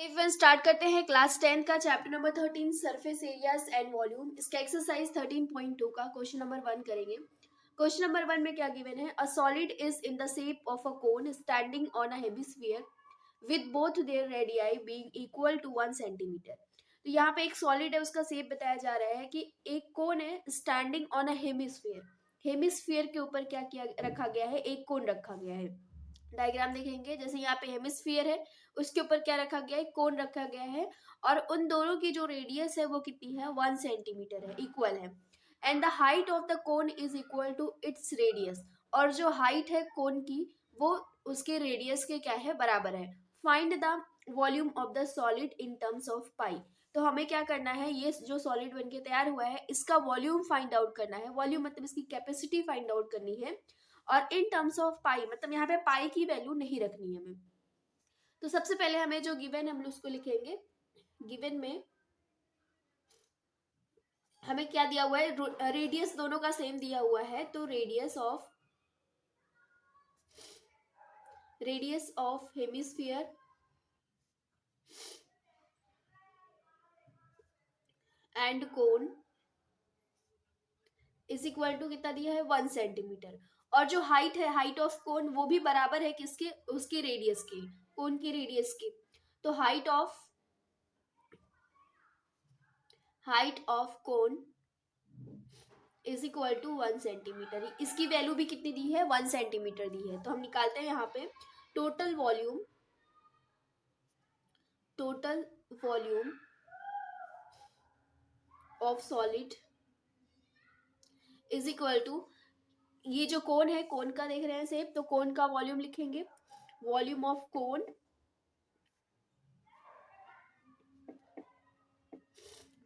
फिर स्टार्ट करते हैं क्लास 10 का chapter number 13 surface areas and volume. इसका एक्सरसाइज 13.2 का क्वेश्चन नंबर 1 करेंगे। क्वेश्चन नंबर 1 में क्या गिवन है? A solid is in the shape of a cone standing on a hemisphere with both their radii being equal to 1 centimetre. तो यहाँ पे एक सॉलिड है, उसका शेप बताया जा रहा है कि एक कोन है standing on a hemisphere. Hemisphere के ऊपर क्या किया रखा गया है? एक कोन रखा गया है। डायग्राम देखेंगे, जैसे यहाँ पे हेमिस्फीयर है, उसके ऊपर क्या रखा गया है? कोन रखा गया है, और उन दोनों की जो रेडियस है वो कितनी है? 1 सेंटीमीटर है, इक्वल है। And the height of the cone is equal to its radius, और जो हाइट है कोन की वो उसके रेडियस के क्या है? बराबर है। Find the volume of the solid in terms of pi. तो हमें क्या करना है? ये जो सॉलिड बनके तैयार हुआ है इसका वॉल्यूम फाइंड आउट करना है। वॉल्यूम मतलब इसकी कैपेसिटी फाइंड आउट करनी है, और इन टर्म्स ऑफ पाई मतलब यहाँ पे पाई की वैल्यू नहीं रखनी है हमें। तो सबसे पहले हमें जो गिवन है हम उसको लिखेंगे। गिवन में हमें क्या दिया हुआ है? रेडियस दोनों का सेम दिया हुआ है, तो radius of hemisphere and cone is equal to कितना दिया है? 1 सेंटीमीटर। और जो हाइट है, हाइट ऑफ कोन, वो भी बराबर है किसके? उसके रेडियस के, कोन की रेडियस के। तो height of cone is equal to 1 centimetre. इसकी वैल्यू भी कितनी दी है? 1 सेंटीमीटर दी है। तो हम निकालते हैं यहाँ पे total volume of solid is equal to, ये जो कोन है, कोन का देख रहे हैं सेप, तो कोन का वॉल्यूम लिखेंगे। वॉल्यूम ऑफ कोन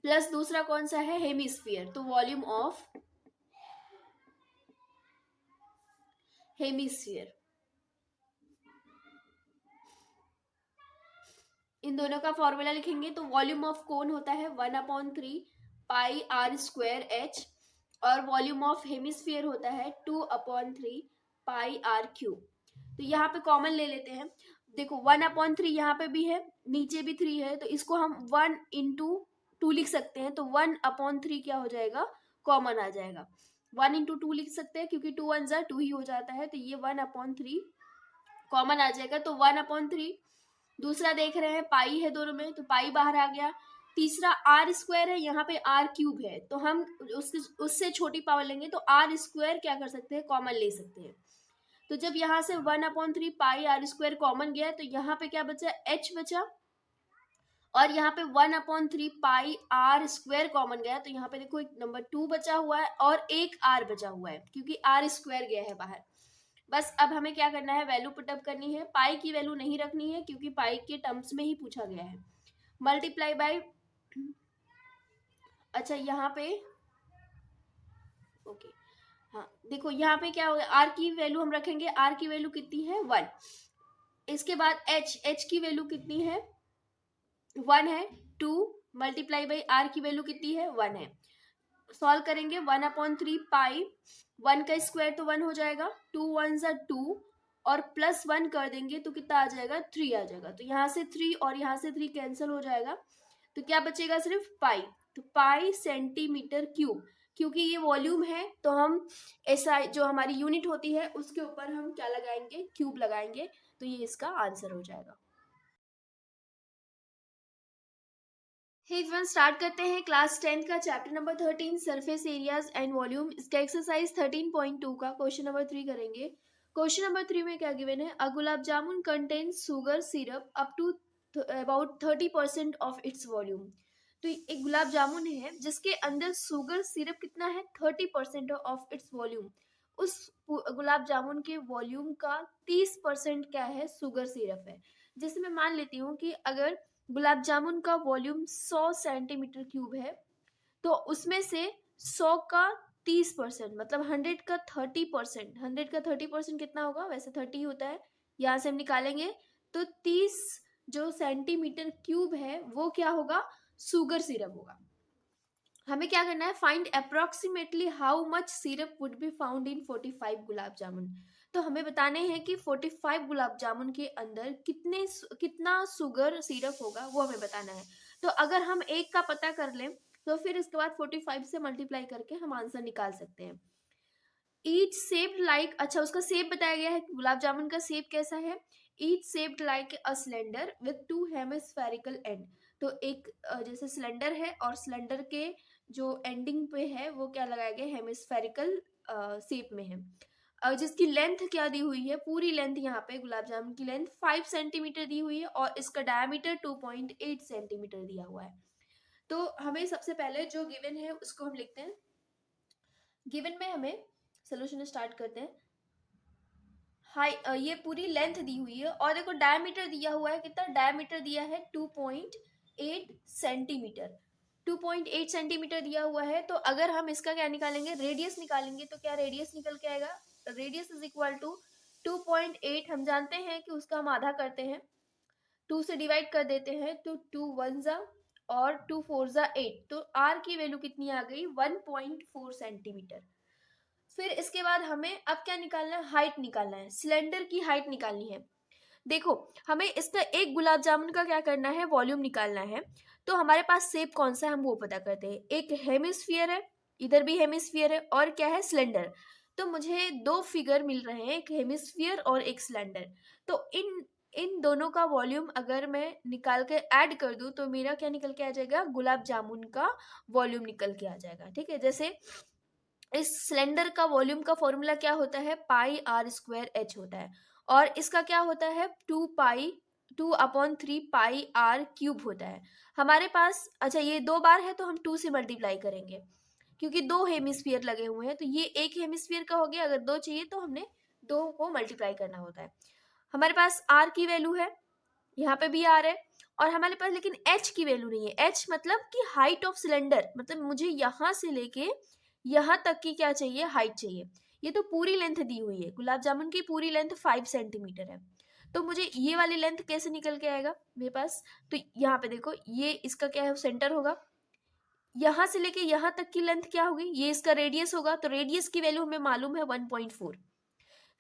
प्लस दूसरा कौन सा है? हेमिस्फीयर, तो वॉल्यूम ऑफ हेमिस्फीयर। इन दोनों का फॉर्मूला लिखेंगे। तो वॉल्यूम ऑफ कोन होता है 1/3 पाई आर स्क्वायर एच, और वॉल्यूम ऑफ हेमिस्फीयर होता है 2/3 पाई आर क्यूब। तो यहाँ पे कॉमन ले लेते हैं। देखो 1/3 यहाँ पे भी है, नीचे भी 3 है, तो इसको हम 1/2 लिख सकते हैं। तो 1/3 क्या हो जाएगा? कॉमन आ जाएगा। 1/2 लिख सकते हैं, क्योंकि 2 1 जा 2 ही हो जाता है, तो ये 1/3 कॉमन आ जाएगा। तो 1/3, दूसरा देख रहे हैं पाई है दोनों में, तो पाई बाहर आ गया। तीसरा आर स्क्वायर है, यहाँ पे आर क्यूब है, तो हम उससे छोटी पावर लेंगे, तो आर स्क्वायर क्या कर सकते हैं? कॉमन ले सकते हैं। तो जब यहाँ से 1/3 पाई आर स्क्वायर कॉमन गया, तो यहाँ पे क्या बचा? एच बचा। और यहाँ पे 1/3 पाई आर स्क्वायर कॉमन गया, तो यहाँ पे देखो एक नंबर 2 बचा हुआ है और एक आर बचा हुआ है, क्योंकि आर स्क्वायर गया है बाहर। बस अब हमें क्या करना है? वैल्यू पुटअप करनी है। पाई की वैल्यू नहीं रखनी है, क्योंकि पाई के टर्म्स में ही पूछा गया है। मल्टीप्लाई बाय, अच्छा यहाँ पे ओके, हाँ देखो यहाँ पे क्या होगा? आर की वैल्यू हम रखेंगे। आर की वैल्यू कितनी है? 1। इसके बाद एच की वैल्यू कितनी है? 1 है। 2 मल्टीप्लाई बाई आर की वैल्यू कितनी है? 1 है। सॉल्व करेंगे। 1/3 पाई, 1 का स्क्वायर तो 1 हो जाएगा, 2 1 जा 2, और प्लस 1 कर देंगे तो कितना आ जाएगा? 3 आ जाएगा। तो यहाँ से 3 और यहाँ से 3 कैंसिल हो जाएगा, तो क्या बचेगा? सिर्फ पाई। तो पाई सेंटीमीटर क्यूब, क्योंकि ये वॉल्यूम है तो हम ऐसा जो हमारी यूनिट होती है उसके ऊपर हम क्या लगाएंगे? क्यूब लगाएंगे। तो ये इसका आंसर हो जाएगा। फ्रेंड्स स्टार्ट करते हैं क्लास 10 का chapter number 13 surface areas and volume. इसका एक्सरसाइज 13.2 का क्वेश्चन नंबर 3 करेंगे। क्वेश्चन नंबर 3 में क्या गिवन है? A gulab jamun contains sugar syrup up to about 30% of its volume. तो एक गुलाब जामुन है जिसके अंदर शुगर सिरप कितना है? 30% ऑफ इट्स वॉल्यूम। उस गुलाब जामुन के वॉल्यूम का 30% क्या है? शुगर सिरप है। जैसे मैं मान लेती हूँ कि अगर गुलाब जामुन का वॉल्यूम 100 सेंटीमीटर क्यूब है, तो उसमें से 100 का 30% मतलब 100 का 30%, 100 का 30% कितना होगा? वैसे 30 होता है, यहाँ से हम निकालेंगे तो 30 जो सेंटीमीटर क्यूब है वो क्या होगा? शुगर सिरप होगा। हमें क्या करना है? Find approximately how much syrup would be found in 45 gulab जामुन। तो हमें बताने हैं कि 45 गुलाब जामुन के अंदर कितना शुगर सिरप होगा, वो हमें बताना है। तो अगर हम एक का पता कर लें तो फिर इसके बाद 45 से मल्टीप्लाई करके हम आंसर निकाल सकते हैं। ईच शेप्ड लाइक, अच्छा उसका शेप बताया गया है, गुलाब जामुन का शेप कैसा है। Each shaped like a cylinder with 2 hemispherical and. तो एक जैसे सिलेंडर है और सिलेंडर के जो एंडिंग पे है वो क्या लगाया गया, हेमिस्फेरिकल शेप में है। जिसकी लेंथ क्या दी हुई है, पूरी लेंथ यहाँ पे गुलाब जामुन की लेंथ 5 सेंटीमीटर दी हुई है और इसका डायमीटर 2.8 सेंटीमीटर दिया हुआ है। तो हमें सबसे पहले जो गिवन है उसको हम लिखते हैं। गिवन में हमें सोल्यूशन स्टार्ट करते हैं। हाई ये पूरी लेंथ दी हुई है और देखो डायमीटर दिया हुआ है, कितना डायमीटर दिया है 2.8 सेंटीमीटर। 2.8 सेंटीमीटर दिया हुआ है। तो अगर हम इसका क्या निकालेंगे, रेडियस निकालेंगे, तो क्या रेडियस निकल के आएगा, रेडियस इज इक्वल टू 2.8। हम जानते हैं कि उसका हम आधा करते हैं, 2 से डिवाइड कर देते हैं तो 2 1 जा और 2 4 जा 8। तो आर की वैल्यू कितनी आ गई, 1.4 सेंटीमीटर। फिर इसके बाद हमें अब क्या निकालना है, हाइट निकालना है, सिलेंडर की हाइट निकालनी है। देखो हमें इसका एक गुलाब जामुन का क्या करना है, वॉल्यूम निकालना है। तो हमारे पास शेप कौन सा है हम वो पता करते हैं। एक हेमिस्फीयर है, इधर भी हेमिस्फीयर है, और क्या है, सिलेंडर। तो मुझे दो फिगर मिल रहे हैं, एक हेमिस्फीयर और एक सिलेंडर। तो इन इन दोनों का वॉल्यूम अगर मैं निकाल के ऐड कर दूं तो मेरा क्या निकल के आ जाएगा, गुलाब जामुन का वॉल्यूम निकल के आ जाएगा। ठीक है, जैसे इस सिलेंडर का वॉल्यूम का फॉर्मूला क्या होता है, पाई आर स्क्वायर एच होता है। और इसका क्या होता है, 2/3 पाई आर क्यूब होता है हमारे पास। अच्छा ये 2 बार है तो हम 2 से मल्टीप्लाई करेंगे, क्योंकि 2 हेमिस्फीयर लगे हुए हैं। तो ये एक हेमिस्फीयर का हो गया, अगर 2 चाहिए तो हमने 2 को मल्टीप्लाई करना होता है। हमारे पास आर की वैल्यू है, यहाँ पे भी आर है, और हमारे पास लेकिन एच की वैल्यू नहीं है। एच मतलब कि हाइट ऑफ सिलेंडर, मतलब मुझे यहाँ से लेके यहाँ तक की क्या चाहिए, हाइट चाहिए। ये तो पूरी लेंथ दी हुई है, गुलाब जामुन की पूरी लेंथ 5 सेंटीमीटर है। तो मुझे ये वाली लेंथ कैसे निकल के आएगा मेरे पास, तो यहाँ पे देखो ये इसका क्या है, सेंटर होगा। यहाँ से लेके यहाँ तक की लेंथ क्या होगी, ये इसका रेडियस होगा। तो रेडियस की वैल्यू हमें मालूम है 1.4।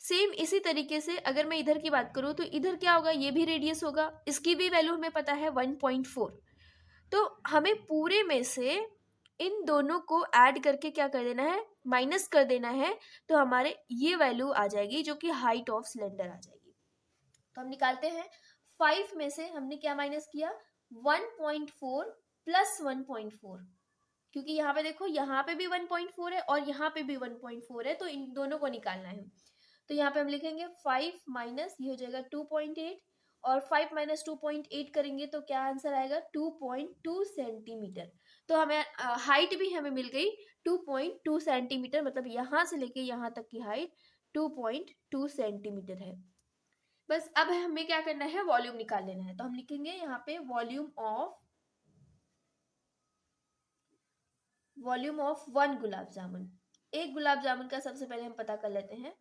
सेम इसी तरीके से अगर मैं इधर की बात करूँ तो इधर क्या होगा, ये भी रेडियस होगा, इसकी भी वैल्यू हमें पता है 1.4। तो हमें पूरे में से इन दोनों को ऐड करके क्या कर देना है, माइनस कर देना है। तो हमारे ये वैल्यू आ जाएगी जो कि हाइट ऑफ सिलेंडर आ जाएगी। तो हम निकालते हैं, 5 में से हमने क्या माइनस किया, 1.4 प्लस 1.4, क्योंकि यहाँ पे देखो यहाँ पे भी 1.4 है और यहाँ पे भी 1.4 है, तो इन दोनों को निकालना है। तो यहाँ पे हम लिखेंगे 5 माइनस ये हो जाएगा 2.8, और 5 माइनस 2.8 करेंगे तो क्या आंसर आएगा, 2.2 सेंटीमीटर। तो हमें हाइट भी हमें मिल गई 2.2 सेंटीमीटर, मतलब यहाँ से लेके यहाँ तक की हाइट 2.2 सेंटीमीटर है। बस अब हमें क्या करना है, वॉल्यूम निकाल लेना है। तो हम लिखेंगे यहाँ पे वॉल्यूम ऑफ 1 गुलाब जामुन। एक गुलाब जामुन का सबसे पहले हम पता कर लेते हैं।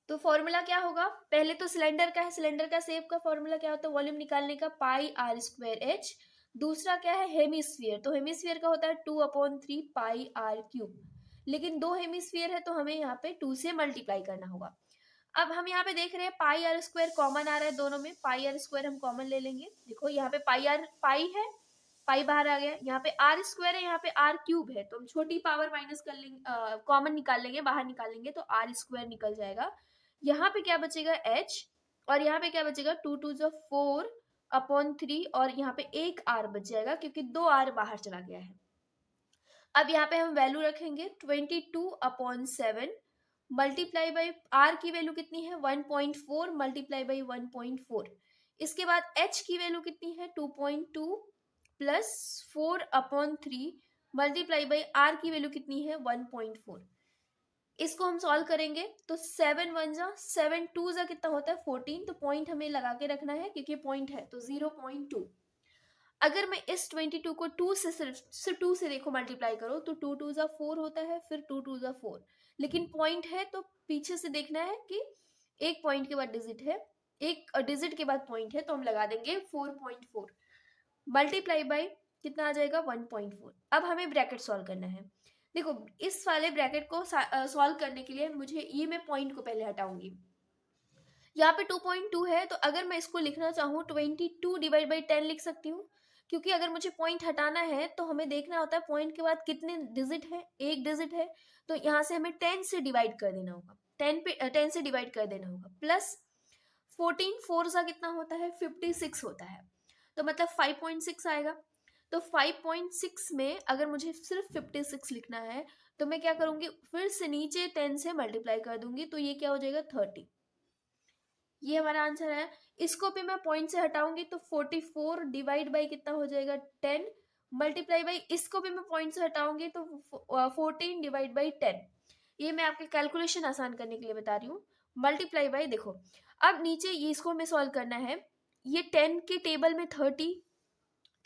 तो फॉर्मूला क्या होगा, पहले तो सिलेंडर का है, सिलेंडर का शेप का फॉर्मूला क्या होता है, वॉल्यूम निकालने का, पाई आर स्क्वायर एच। दूसरा क्या है, हेमिस्फीयर, तो हेमिस्फीयर का होता है 2/3 पाई आर क्यूब। लेकिन 2 हेमिस्फीयर है तो हमें यहाँ पे 2 से मल्टीप्लाई करना होगा। अब हम यहाँ पे देख रहे हैं पाई आर स्क्वायर कॉमन आ रहा है दोनों में, पाई आर स्क्वायर हम कॉमन ले लेंगे। देखो यहाँ पे पाई है, पाई बाहर आ गया, यहाँ पे आर स्क्वायर है, यहाँ पे आर क्यूब है, तो हम छोटी पावर माइनस कर लेंगे, कॉमन निकाल लेंगे, बाहर निकालेंगे तो आर स्क्वायर निकल जाएगा। यहाँ पे क्या बचेगा, एच, और यहाँ पे क्या बचेगा, 2 2 4/3, और यहाँ पे एक आर बच जाएगा क्योंकि 2 आर बाहर चला गया है। अब यहाँ पे हम वैल्यू रखेंगे 22/7 मल्टीप्लाई बाई आर की वैल्यू कितनी है, 1.4 मल्टीप्लाई बाई 1.4। इसके बाद एच की वैल्यू कितनी है, 2.2 प्लस 4/3 मल्टीप्लाई बाई आर की वैल्यू कितनी है, 1.4। इसको हम सॉल्व करेंगे तो 7 1 जा 7 2 जा कितना होता है, 14। तो पॉइंट हमें लगा के रखना है क्योंकि पॉइंट है, तो 0.2। अगर मैं इस 22 को 2 से सिर्फ 2 से देखो मल्टीप्लाई करो तो 2 2 जा 4 होता है, फिर 2 2 जा 4। लेकिन पॉइंट है तो पीछे से देखना है कि एक पॉइंट के बाद डिजिट है, एक डिजिट के बाद पॉइंट है, तो हम लगा देंगे 4.4 मल्टीप्लाई बाई कितना आ जाएगा, 1.4। अब हमें ब्रैकेट सॉल्व करना है। देखो इस वाले ब्रैकेट को सॉल्व करने के लिए मुझे ये, मैं पॉइंट को पहले हटाऊंगी। यहाँ पे 2.2 है, तो अगर मैं इसको लिखना चाहूँ 22 डिवाइड बाई 10 लिख सकती हूँ, क्योंकि अगर मुझे पॉइंट हटाना है तो हमें देखना होता है पॉइंट के बाद कितने डिजिट है, एक डिजिट है, तो यहाँ से हमें 10 से डिवाइड कर देना होगा, 10 से डिवाइड कर देना होगा, प्लस 14 4 सा कितना होता है, 56 होता है, तो मतलब 5.6 आएगा। तो 5.6 में अगर मुझे सिर्फ 56 लिखना है तो मैं क्या करूंगी, फिर से नीचे 10 से मल्टीप्लाई कर दूंगी, तो ये क्या हो जाएगा 30। ये हमारा आंसर है। इसको भी मैं पॉइंट से हटाऊंगी तो 44 डिवाइड बाई कितना हो जाएगा 10, मल्टीप्लाई बाई, इसको भी मैं पॉइंट से हटाऊंगी तो 14 डिवाइड बाई 10। ये मैं आपके कैलकुलेशन आसान करने के लिए बता रही हूँ। मल्टीप्लाई बाई, देखो अब नीचे ये इसको हमें सॉल्व करना है। ये 10 के टेबल में 30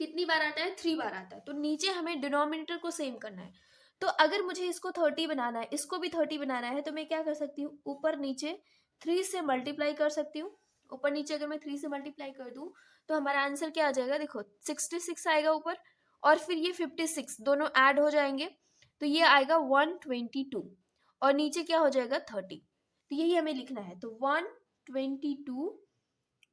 कितनी बार आता है, 3 बार आता है, तो नीचे हमें डिनोमिनेटर को सेम करना है। तो अगर मुझे इसको 30 बनाना है, इसको भी 30 बनाना है, तो मैं क्या कर सकती हूँ, ऊपर नीचे 3 से मल्टीप्लाई कर सकती हूँ। ऊपर नीचे अगर मैं 3 से मल्टीप्लाई कर दूं तो हमारा आंसर क्या आ जाएगा, देखो 66 आएगा ऊपर, और फिर ये 56 दोनों ऐड हो जाएंगे, तो ये आएगा 122, और नीचे क्या हो जाएगा 30। तो यही हमें लिखना है, तो 122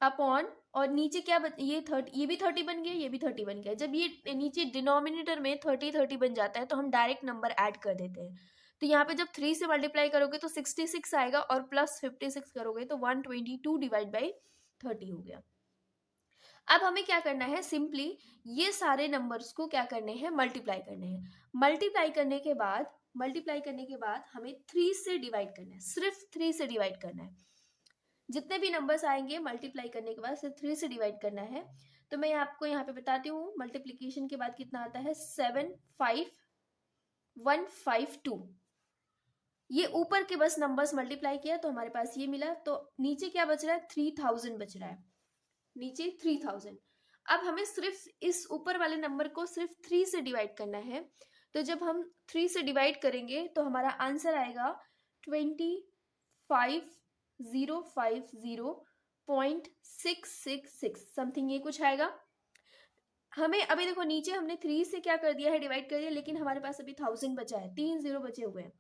अपॉन, और नीचे क्या ये 30, ये भी 30 बन गया, ये भी 30 बन गया। जब ये नीचे डिनोमिनेटर में 30 बन जाता है तो हम डायरेक्ट नंबर ऐड कर देते हैं। तो यहाँ पे जब 3 से मल्टीप्लाई करोगे तो 66 आएगा, और प्लस 56 करोगे तो 122 डिवाइड बाई 30 हो गया। अब हमें क्या करना है, सिंपली ये सारे नंबर्स को क्या करने हैं, मल्टीप्लाई करने हैं। मल्टीप्लाई करने के बाद हमें 3 से डिवाइड करना है, सिर्फ 3 से डिवाइड करना है। जितने भी नंबर्स आएंगे मल्टीप्लाई करने के बाद सिर्फ 3 से डिवाइड करना है। तो मैं आपको यहाँ पे बताती हूँ, मल्टीप्लीकेशन के बाद कितना आता है, 75152। ये ऊपर के बस नंबर्स मल्टीप्लाई किया तो हमारे पास ये मिला, तो नीचे क्या बच रहा है, 3000 बच रहा है, नीचे 3000। अब हमें सिर्फ इस ऊपर वाले नंबर को सिर्फ 3 से डिवाइड करना है। तो जब हम 3 से डिवाइड करेंगे तो हमारा आंसर आएगा 25050.666 समथिंग, ये कुछ आएगा। हमें अभी देखो नीचे हमने 3 से क्या कर दिया है, डिवाइड कर दिया, लेकिन हमारे पास अभी 1000 बचा है, 3 0 बचे हुए हैं।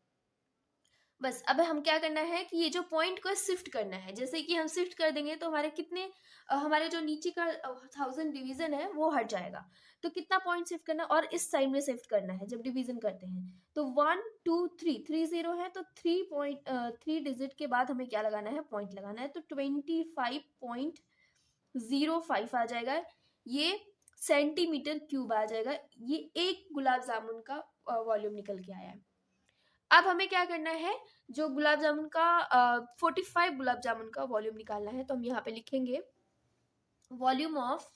बस अब हम क्या करना है कि ये जो पॉइंट को शिफ्ट करना है, जैसे कि हम शिफ्ट कर देंगे तो हमारे कितने हमारे जो नीचे का 1000 डिवीजन है वो हट जाएगा। तो कितना पॉइंट शिफ्ट करना है, और इस साइड में शिफ्ट करना है जब डिवीजन करते हैं। तो 1 2 3 3 0 है, तो 3 डिजिट के बाद हमें क्या लगाना है, पॉइंट लगाना है, तो 25.05 आ जाएगा। ये सेंटीमीटर क्यूब आ जाएगा। ये एक गुलाब जामुन का वॉल्यूम निकल के आया है। अब हमें क्या करना है, जो गुलाब जामुन का 45 गुलाब जामुन का वॉल्यूम निकालना है, तो हम यहाँ पे लिखेंगे वॉल्यूम ऑफ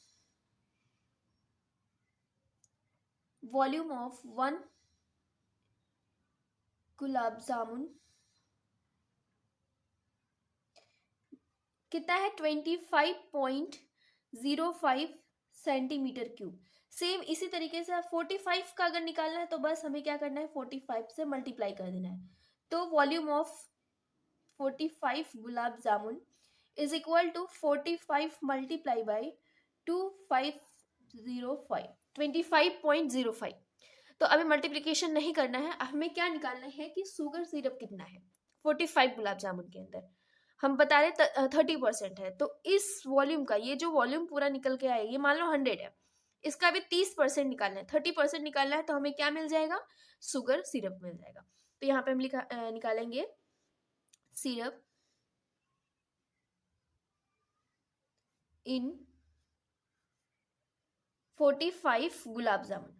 1 गुलाब जामुन कितना है, 25.05 सेंटीमीटर क्यूब। सेम इसी तरीके से 45 का अगर निकालना है तो बस हमें क्या करना है, 45 से मल्टीप्लाई कर देना है। तो volume of 45 gulab jamun is equal to 45 multiply by 2505 तो अभी मल्टीप्लीकेशन नहीं करना है, हमें क्या निकालना है कि शुगर सिरप कितना है 45 गुलाब जामुन के अंदर। हम बता रहे 30% है, तो इस वॉल्यूम का, ये जो वॉल्यूम पूरा निकल के आएगा, ये मान लो 100 है, इसका भी 30% निकालना है, 30% निकालना है, तो हमें क्या मिल जाएगा, शुगर सिरप मिल जाएगा। तो यहाँ पे हम निकालेंगे सिरप इन 45 गुलाब जामुन।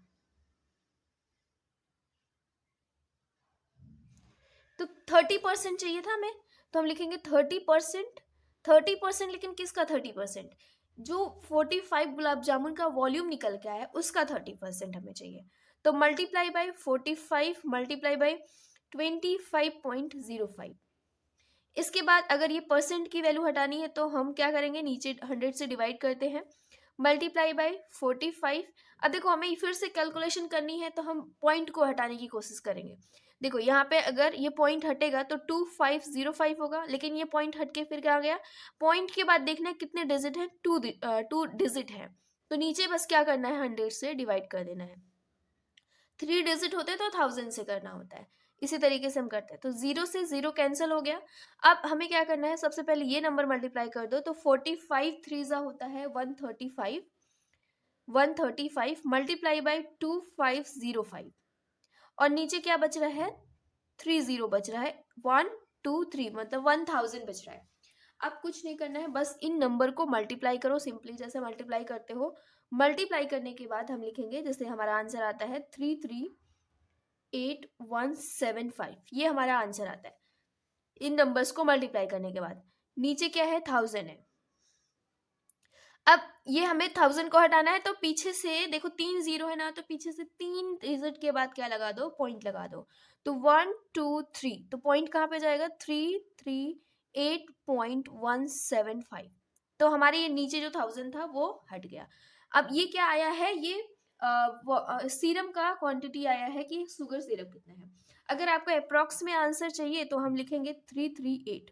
तो 30% चाहिए था हमें, तो हम लिखेंगे 30%, लेकिन किसका 30%, जो 45 गुलाब जामुन का वॉल्यूम निकल के आया उसका 30% हमें चाहिए। तो मल्टीप्लाई बाई 45 मल्टीप्लाई बाई 25.05। इसके बाद अगर ये परसेंट की वैल्यू हटानी है तो हम क्या करेंगे, नीचे 100 से डिवाइड करते हैं, मल्टीप्लाई बाई 45। अब देखो हमें फिर से कैलकुलेशन करनी है तो हम पॉइंट को हटाने की कोशिश करेंगे। देखो यहाँ पे अगर ये पॉइंट हटेगा तो 2505 होगा, लेकिन ये पॉइंट हट के फिर क्या आ गया, पॉइंट के बाद देखना है कितने डिजिट है, 2 डिजिट है, तो नीचे बस क्या करना है, 100 से डिवाइड कर देना है। 3 डिजिट होते हैं तो 1000 से करना होता है। इसी तरीके से हम करते हैं। तो 0 से 0 कैंसिल हो गया। अब हमें क्या करना है, सबसे पहले ये नंबर मल्टीप्लाई कर दो, तो 45 3 होता है 135, 135 मल्टीप्लाई बाई 2505, और नीचे क्या बच रहा है, 30 बच रहा है, 123 मतलब 1000 बच रहा है। अब कुछ नहीं करना है, बस इन नंबर को मल्टीप्लाई करो सिंपली, जैसे मल्टीप्लाई करते हो। मल्टीप्लाई करने के बाद हम लिखेंगे, जैसे हमारा आंसर आता है 338175, ये हमारा आंसर आता है इन नंबर्स को मल्टीप्लाई करने के बाद। नीचे क्या है, 1000 है। अब ये हमें 1000 को हटाना है, तो पीछे से देखो 3 0 है ना, तो पीछे से 3 डिजिट के बाद क्या लगा दो, पॉइंट लगा दो। तो 1 2 3, तो पॉइंट कहाँ पे जाएगा, 338.175। तो हमारे ये नीचे जो 1000 था वो हट गया। अब ये क्या आया है, ये सीरम का क्वांटिटी आया है कि शुगर सिरप कितना है। अगर आपको अप्रॉक्स में आंसर चाहिए तो हम लिखेंगे 338,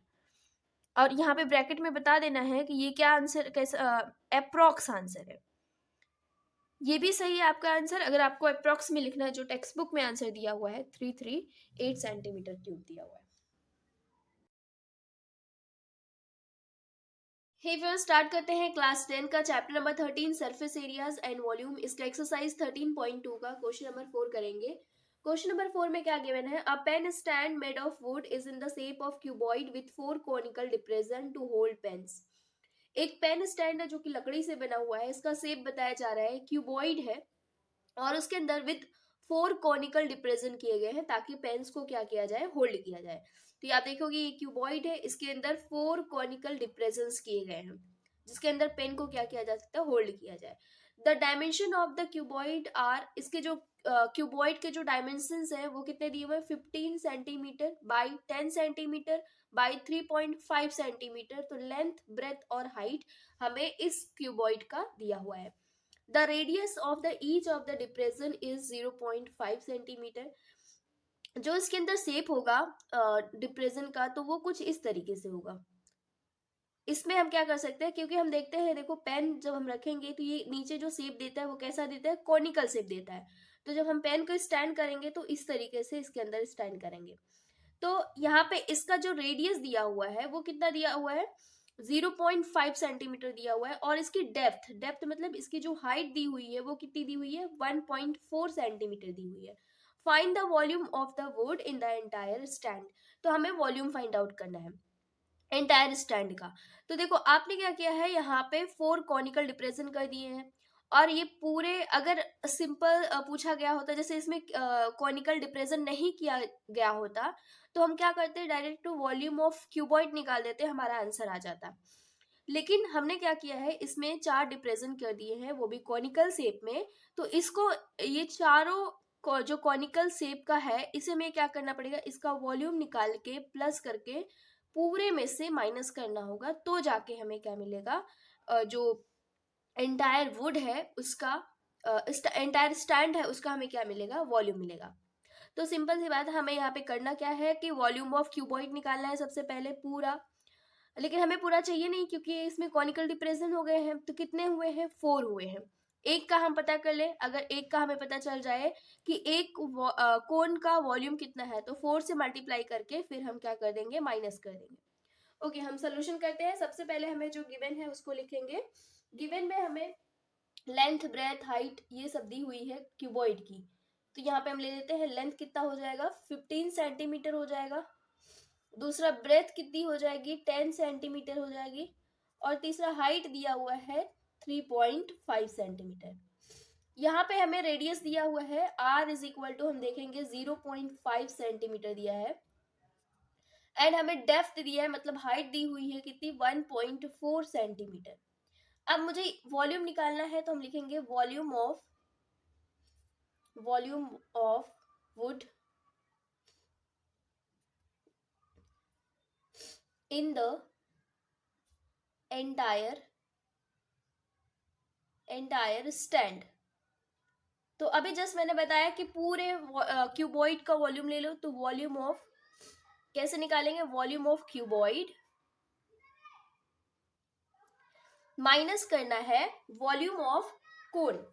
और यहाँ पे ब्रैकेट में बता देना है कि ये क्या आंसर, कैसा अप्रॉक्स आंसर है। ये भी सही है आपका आंसर। अगर आपको अप्रॉक्स में लिखना है, जो टेक्स्ट बुक में आंसर दिया हुआ है 338 सेंटीमीटर क्यूब दिया हुआ है। हे फ्रेंड्स, स्टार्ट करते हैं क्लास 10 का chapter number 13 surface areas and volume. इसका एक्सरसाइज 13.2 का क्वेश्चन नंबर 4 करेंगे। क्वेश्चन नंबर 4 में क्या गिवन है, a pen stand made of wood is in the shape of cuboid with 4 conical depression to hold pens. एक pen stand है जो कि लकड़ी से बना हुआ है, इसका शेप बताया जा रहा है क्यूबॉइड है, और उसके अंदर विथ 4 कॉनिकल डिप्रेशन किए गए हैं ताकि पेन्स को क्या किया जाए, होल्ड किया जाए। तो आप देखोगे ये क्यूबॉइड है, इसके अंदर 4 कॉनिकल डिप्रेशन किए गए हैं जिसके अंदर पेन को क्या किया जा सकता है, होल्ड किया जाए। The dimension of the cuboid are, इसके जो क्यूबॉइड के जो डायमेंशन है वो कितने दिए हुए हैं, 15 centimetre by 10 centimetre by 3.5 centimetre. तो लेंथ, ब्रेथ और हाइट हमें इस क्यूबॉइड का दिया हुआ है। The radius of the each of the depression is 0.5 centimetre. जो इसके अंदर शेप होगा डिप्रेशन का, तो वो कुछ इस तरीके से होगा। इसमें हम क्या कर सकते हैं, क्योंकि हम देखते हैं, देखो पेन जब हम रखेंगे तो ये नीचे जो शेप देता है वो कैसा देता है, कॉनिकल शेप देता है। तो जब हम पेन को स्टैंड करेंगे तो इस तरीके से इसके अंदर स्टैंड करेंगे। तो यहाँ पे इसका जो रेडियस दिया हुआ है वो कितना दिया हुआ है, 0.5 सेंटीमीटर दिया हुआ है, और इसकी डेप्थ, डेप्थ मतलब इसकी जो हाइट दी हुई है वो कितनी दी हुई है, 1.4 सेंटीमीटर दी हुई है। Find the volume of the would in the entire stand. तो हमें वॉल्यूम फाइंड आउट करना है एंटायर स्टैंड का। तो देखो आपने क्या किया है, यहाँ पे 4 कॉनिकल डिप्रेशन कर दिए हैं, और ये पूरे, अगर सिंपल पूछा गया होता, जैसे इसमें कॉनिकल डिप्रेशन नहीं किया गया होता, तो हम क्या करते, direct to volume of cuboid निकाल देते, हमारा आंसर आ जाता। लेकिन हमने क्या किया है, इसमें 4 डिप्रेशन कर दिए हैं, वो भी कॉनिकल शेप में। तो इसको, ये चारों जो कॉनिकल शेप का है, इसे में क्या करना पड़ेगा, इसका वॉल्यूम निकाल के प्लस करके पूरे में से माइनस करना होगा, तो जाके हमें क्या मिलेगा, जो एंटायर वुड है उसका, एंटायर स्टैंड है उसका हमें क्या मिलेगा, वॉल्यूम मिलेगा। तो सिंपल सी बात है, हमें यहाँ पे करना क्या है कि वॉल्यूम ऑफ क्यूबॉइड निकालना है सबसे पहले पूरा। लेकिन हमें पूरा चाहिए नहीं, क्योंकि इसमें कॉनिकल डिप्रेशन हो गए हैं, तो कितने हुए हैं, 4 हुए हैं। एक का हम पता कर ले, अगर एक का हमें पता चल जाए कि एक कोन का वॉल्यूम कितना है, तो 4 से मल्टीप्लाई करके फिर हम क्या कर देंगे, माइनस कर देंगे। ओके, हम सोल्यूशन करते हैं। सबसे पहले हमें जो गिवन है उसको लिखेंगे। गिवन में हमें लेंथ, ब्रेथ, हाइट ये सब दी हुई है क्यूबॉइड की। तो यहाँ पे हम ले लेते हैं, लेंथ कितना हो जाएगा, 15 सेंटीमीटर हो जाएगा। दूसरा ब्रेथ कितनी हो जाएगी, 10 सेंटीमीटर हो जाएगी। और तीसरा हाइट दिया हुआ है 3.5 सेंटीमीटर। यहाँ पे हमें रेडियस दिया हुआ है r इज इक्वल टू, हम देखेंगे 0.5 सेंटीमीटर दिया है, एंड हमें डेप्थ दिया है, मतलब हाइट दी हुई है कितनी, 1.4 सेंटीमीटर। अब मुझे वॉल्यूम निकालना है, तो हम लिखेंगे volume of would in the entire stand. तो अभी जस्ट मैंने बताया कि पूरे क्यूबॉइड का वॉल्यूम ले लो, तो वॉल्यूम ऑफ कैसे निकालेंगे, वॉल्यूम ऑफ क्यूबॉइड माइनस करना है वॉल्यूम ऑफ कोन।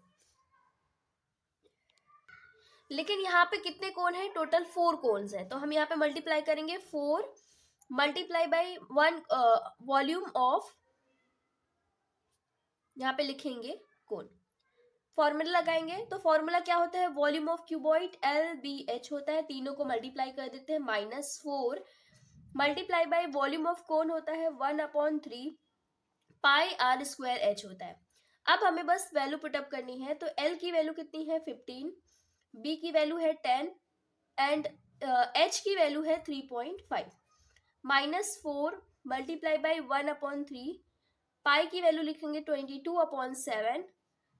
लेकिन यहाँ पे कितने कोण हैं, टोटल 4 कोन्स हैं, तो हम यहाँ पे मल्टीप्लाई करेंगे 4 मल्टीप्लाई बाई 1 वॉल्यूम ऑफ, यहाँ पे लिखेंगे कोण, फॉर्मूला लगाएंगे तो फॉर्मूला क्या होता है, वॉल्यूम ऑफ क्यूबॉइड LBH होता है, तीनों को मल्टीप्लाई कर देते हैं, -4 मल्टीप्लाई बाई वॉल्यूम ऑफ कोन होता है 1/3 पाई R स्क्वायर H होता है। अब हमें बस वैल्यू पुटअप करनी है, तो L की वैल्यू कितनी है 15, B की वैल्यू है 10 एंड H की वैल्यू है 3.5, -4 मल्टीप्लाई बाई 1/3 पाई की वैल्यू लिखेंगे 22/7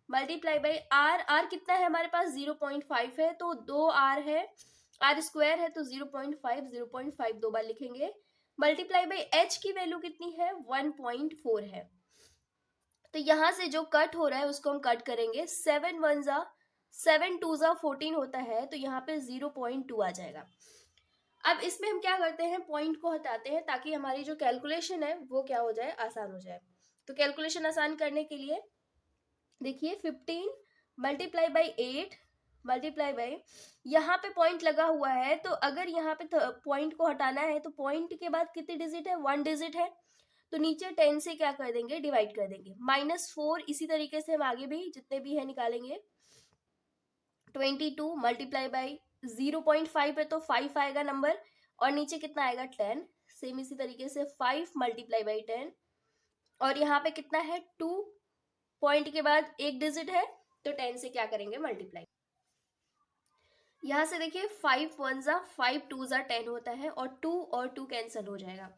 मल्टीप्लाई बाई R कितना है हमारे पास 0.5 है, तो 2R है, R स्क्वायर है तो 0.5 दो बार लिखेंगे, मल्टीप्लाई बाई H की वैल्यू कितनी है 1.4 है। तो यहां से जो कट हो रहा है उसको हम कट करेंगे, 7 1 जा 7 2 जा 14 होता है, तो यहाँ पे 0.2 आ जाएगा। अब इसमें हम क्या करते हैं, पॉइंट को हटाते हैं ताकि हमारी जो कैलकुलेशन है वो क्या हो जाए, आसान हो जाए। तो कैलकुलेशन आसान करने के लिए देखिए 15 मल्टीप्लाई बाई 8 मल्टीप्लाई बाई, यहाँ पे पॉइंट लगा हुआ है, तो अगर यहाँ पे पॉइंट को हटाना है तो पॉइंट के बाद कितने डिजिट है, 1 डिजिट है, तो नीचे 10 से क्या कर देंगे, डिवाइड कर देंगे, -4 इसी तरीके से हम आगे भी जितने भी है निकालेंगे, 22 मल्टीप्लाई बाई 0.5 है तो 5 आएगा नंबर, और नीचे कितना आएगा 10, सेम इसी तरीके से 5 मल्टीप्लाई बाई 10, और यहाँ पे कितना है 2, पॉइंट के बाद एक डिजिट है तो 10 से क्या करेंगे, मल्टीप्लाई। यहां से देखिए 5 1 जा 5 2 जा 10 होता है, और 2 कैंसिल हो जाएगा,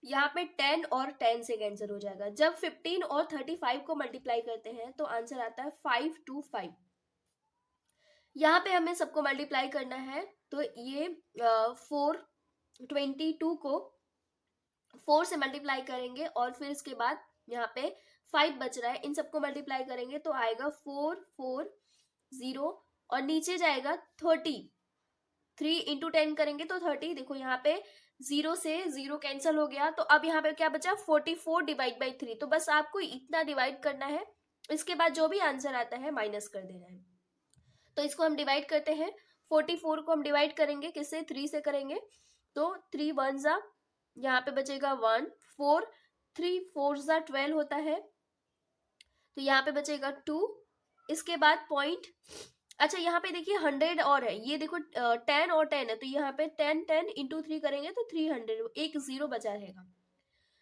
यहाँ पे 10 और 10 से कैंसिल हो जाएगा। जब 15 और 35 को मल्टीप्लाई करते हैं तो आंसर आता है 5 2 5। यहाँ पे हमें सबको मल्टीप्लाई करना है, तो ये 422 को 4 से मल्टीप्लाई करेंगे, और फिर इसके बाद यहाँ पे 5 बच रहा है, इन सबको मल्टीप्लाई करेंगे तो आएगा 4 4 0, और नीचे जाएगा 30, 3 इंटू 10 करेंगे तो 30, देखो यहाँ पे 0 से 0 कैंसिल हो गया, तो अब यहाँ पे क्या बचा 44 डिवाइड बाई 3, तो बस आपको इतना डिवाइड करना है, इसके बाद जो भी आंसर आता है माइनस कर देना है। तो इसको हम डिवाइड करते हैं, 44 को हम डिवाइड करेंगे किससे, 3 से करेंगे, तो 3 1 जा, यहाँ पे बचेगा 1 4 3 4 जा 12 होता है, तो यहाँ पे बचेगा 2, इसके बाद पॉइंट, अच्छा यहाँ पे देखिए 100 और है, ये देखो 10 और 10 है, तो यहाँ पे 10 10 इंटू 3 करेंगे तो 300, एक 0 बचा रहेगा,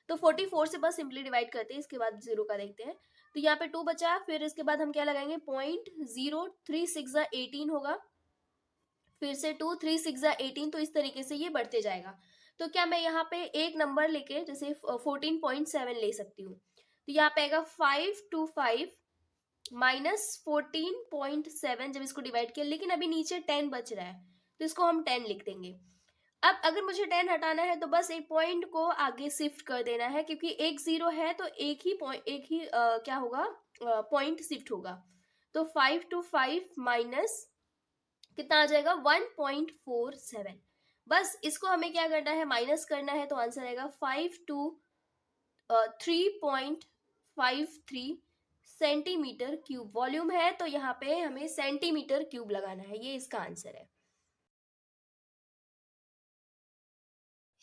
तो 44 से बस सिंपली डिवाइड करते हैं, इसके बाद 0 का देखते हैं, तो यहाँ पे 2 बचा, फिर इसके बाद हम क्या लगाएंगे, 0.0 3 6 जा 18 होगा, फिर से 2 3 6 जा 18, तो इस तरीके से ये बढ़ते जाएगा। तो क्या मैं यहाँ पे एक नंबर लेके जैसे 14.7 ले सकती हूँ, तो यहाँ पे आएगा 525 -14.7, जब इसको डिवाइड किया, लेकिन अभी नीचे 10 बच रहा है तो इसको हम 10 लिख देंगे। अब अगर मुझे 10 हटाना है तो बस एक पॉइंट को आगे शिफ्ट कर देना है, क्योंकि एक 0 है तो एक ही क्या होगा, पॉइंट शिफ्ट होगा, तो 5 to 5 माइनस कितना आ जाएगा 1.47, बस इसको हमें क्या करना है, माइनस करना है, तो आंसर आएगा 5 to 3.53 सेंटीमीटर क्यूब वॉल्यूम है, तो यहाँ पे हमें सेंटीमीटर क्यूब लगाना है, ये इसका आंसर है।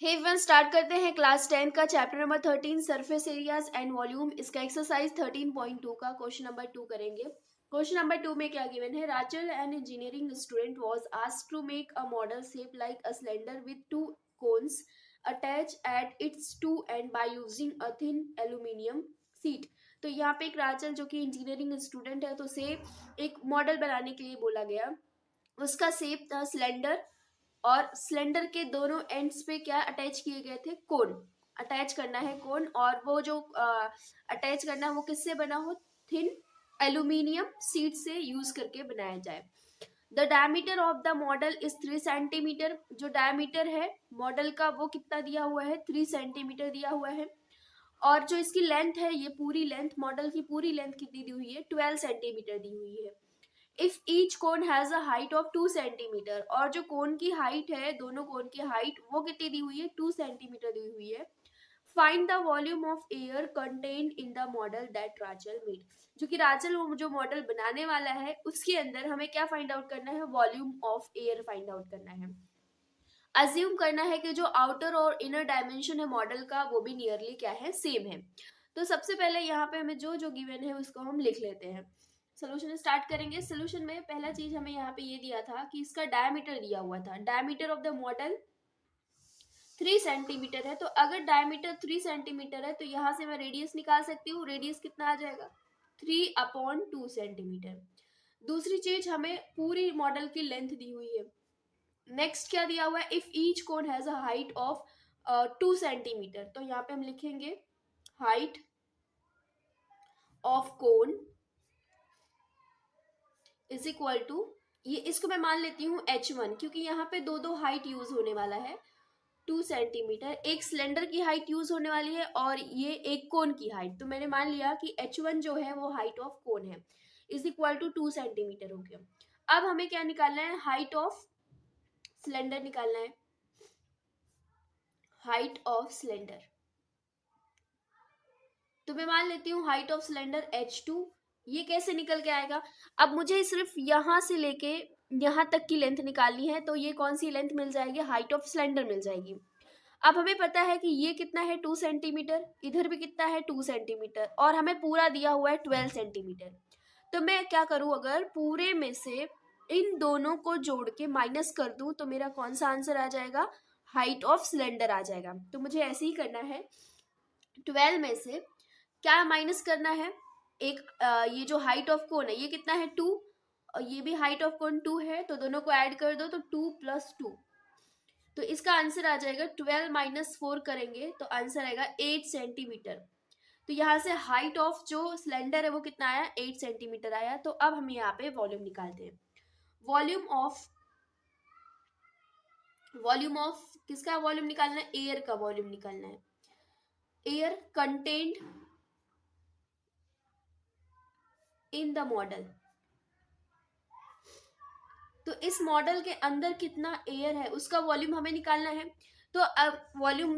हे वन स्टार्ट करते हैं क्लास 10 का chapter number 13 surface areas and volume, इसका एक्सरसाइज 13.2 का क्वेश्चन नंबर 2 करेंगे। क्वेश्चन नंबर 2 में क्या गिवन है, Rachel an engineering student was asked to make a model shape like a cylinder with 2 cones attached at its two end by using a thin aluminium sheet। तो यहाँ पे एक राचल जो कि इंजीनियरिंग स्टूडेंट है, तो उसे एक मॉडल बनाने के लिए बोला गया, उसका शेप था सिलेंडर, और सिलेंडर के दोनों एंड्स पे क्या अटैच किए गए थे, कोन अटैच करना है कोन, और वो जो अटैच करना है वो किससे बना हो, थिन एल्यूमिनियम शीट से यूज करके बनाया जाए। The diameter of the model is 3 centimetre, जो डायमीटर है मॉडल का वो कितना दिया हुआ है, 3 सेंटीमीटर दिया हुआ है, और जो इसकी लेंथ है, ये पूरी लेंथ मॉडल की पूरी लेंथ कितनी दी हुई है, 12 सेंटीमीटर दी हुई है। If each cone has a height of 2 centimetre, और जो कोन की हाइट है, दोनों कोन की हाइट वो कितनी दी हुई है, 2 सेंटीमीटर दी हुई है। Find the volume of air contained in the model that राचल made. जो कि राचल जो मॉडल बनाने वाला है उसके अंदर हमें क्या फाइंड आउट करना है, volume of air find out करना है। अज्यूम करना है कि जो आउटर और इनर डायमेंशन है मॉडल का वो भी नियरली क्या है, सेम है। तो सबसे पहले यहाँ पे हमें जो जो गिवन है उसको हम लिख लेते हैं। सोल्यूशन स्टार्ट करेंगे। सोल्यूशन में पहला चीज हमें यहाँ पे ये दिया था कि इसका डायमीटर दिया हुआ था। Diameter of the model 3 centimetre है। तो अगर डायमीटर 3 सेंटीमीटर है तो यहाँ से मैं रेडियस निकाल सकती हूँ। रेडियस कितना आ जाएगा, 3/2 सेंटीमीटर। दूसरी चीज हमें पूरी मॉडल की लेंथ दी हुई है। नेक्स्ट क्या दिया हुआ है, if each cone has a height of 2 centimetre. तो यहाँ पे हम लिखेंगे height of cone is equal to, ये इसको मैं मान लेती हूँ h1, क्योंकि यहाँ पे दो दो हाइट यूज होने वाला है। 2 सेंटीमीटर एक सिलेंडर की हाइट यूज होने वाली है और ये एक कोन की हाइट। तो मैंने मान लिया कि h1 जो है वो हाइट ऑफ कोन है, इज इक्वल टू 2 सेंटीमीटर हो गया। अब हमें क्या निकालना है, हाइट ऑफ सिलेंडर निकालना है। हाइट ऑफ सिलेंडर, तो मैं मान लेती हूँ हाइट ऑफ सिलेंडर h2। ये कैसे निकल के आएगा, अब मुझे सिर्फ यहां से लेके यहां तक की लेंथ निकालनी है। तो ये कौन सी लेंथ मिल जाएगी, हाइट ऑफ सिलेंडर मिल जाएगी। अब हमें पता है कि ये कितना है 2 सेंटीमीटर, इधर भी कितना है 2 सेंटीमीटर, और हमें पूरा दिया हुआ है 12 सेंटीमीटर। तो मैं क्या करूं, अगर पूरे में से इन दोनों को जोड़ के माइनस कर दूं तो मेरा कौन सा आंसर आ जाएगा, हाइट ऑफ सिलेंडर आ जाएगा। तो मुझे ऐसे ही करना है, 12 में से क्या माइनस करना है, एक ये जो हाइट ऑफ कोन है ये कितना है 2, और ये भी हाइट ऑफ कोन 2 है, तो दोनों को ऐड कर दो तो 2 + 2। तो इसका आंसर आ जाएगा 12 - 4 करेंगे तो आंसर आएगा 8 सेंटीमीटर। तो यहाँ से हाइट ऑफ जो सिलेंडर है वो कितना आया, 8 सेंटीमीटर आया। तो अब हम यहाँ पे वॉल्यूम निकालते हैं। वॉल्यूम ऑफ किसका वॉल्यूम निकालना है, एयर का वॉल्यूम निकालना है। Air contained in the model, तो इस मॉडल के अंदर कितना एयर है उसका वॉल्यूम हमें निकालना है। तो अब वॉल्यूम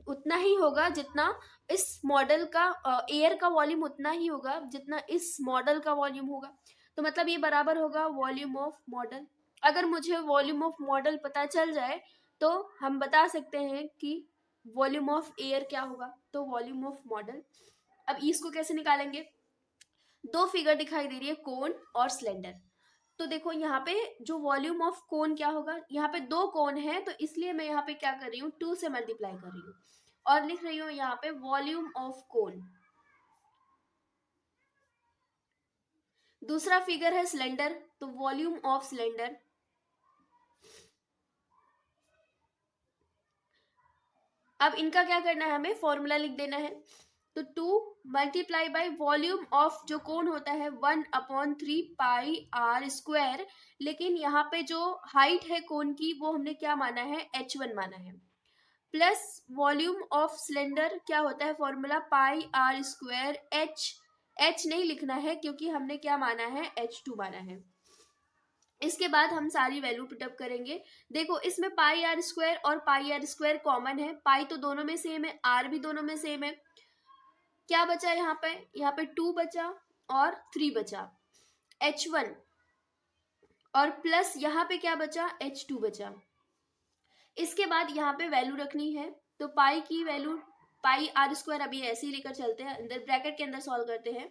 उतना ही होगा जितना इस मॉडल का, एयर का वॉल्यूम उतना ही होगा जितना इस मॉडल का वॉल्यूम होगा। तो मतलब ये बराबर होगा वॉल्यूम ऑफ मॉडल। अगर मुझे वॉल्यूम ऑफ मॉडल पता चल जाए तो हम बता सकते हैं कि वॉल्यूम ऑफ एयर क्या होगा। तो वॉल्यूम ऑफ मॉडल, अब इसको कैसे निकालेंगे, दो फिगर दिखाई दे रही है, कोन और सिलेंडर। तो देखो यहाँ पे जो वॉल्यूम ऑफ कोन क्या होगा, यहाँ पे दो कोन है तो इसलिए मैं यहाँ पे क्या कर रही हूँ, 2 से मल्टीप्लाई कर रही हूँ और लिख रही हूँ यहाँ पे वॉल्यूम ऑफ कोन। दूसरा फिगर है सिलेंडर, तो वॉल्यूम ऑफ सिलेंडर। अब इनका क्या करना है, हमें फॉर्मूला लिख देना है। तो 2 मल्टीप्लाई बाई वॉल्यूम ऑफ जो कोन होता है 1/3 πr²। लेकिन यहाँ पे जो हाइट है कोन की वो हमने क्या माना है, h1 माना है, प्लस वॉल्यूम ऑफ सिलेंडर क्या होता है फॉर्मूला, πr²। h नहीं लिखना है क्योंकि हमने क्या माना है, h2 माना है। इसके बाद हम सारी वैल्यू पुटअप करेंगे। देखो इसमें πr² और πr² कॉमन है, पाई तो दोनों में सेम है, आर भी दोनों में सेम है। क्या बचा यहाँ पे 2 बचा और 3 बचा, h1, और प्लस यहाँ पे क्या बचा, h2 बचा। इसके बाद यहाँ पे वैल्यू रखनी है, तो पाई की वैल्यू, πr² अभी ऐसे ही लेकर चलते हैं, अंदर ब्रैकेट के अंदर सॉल्व करते हैं।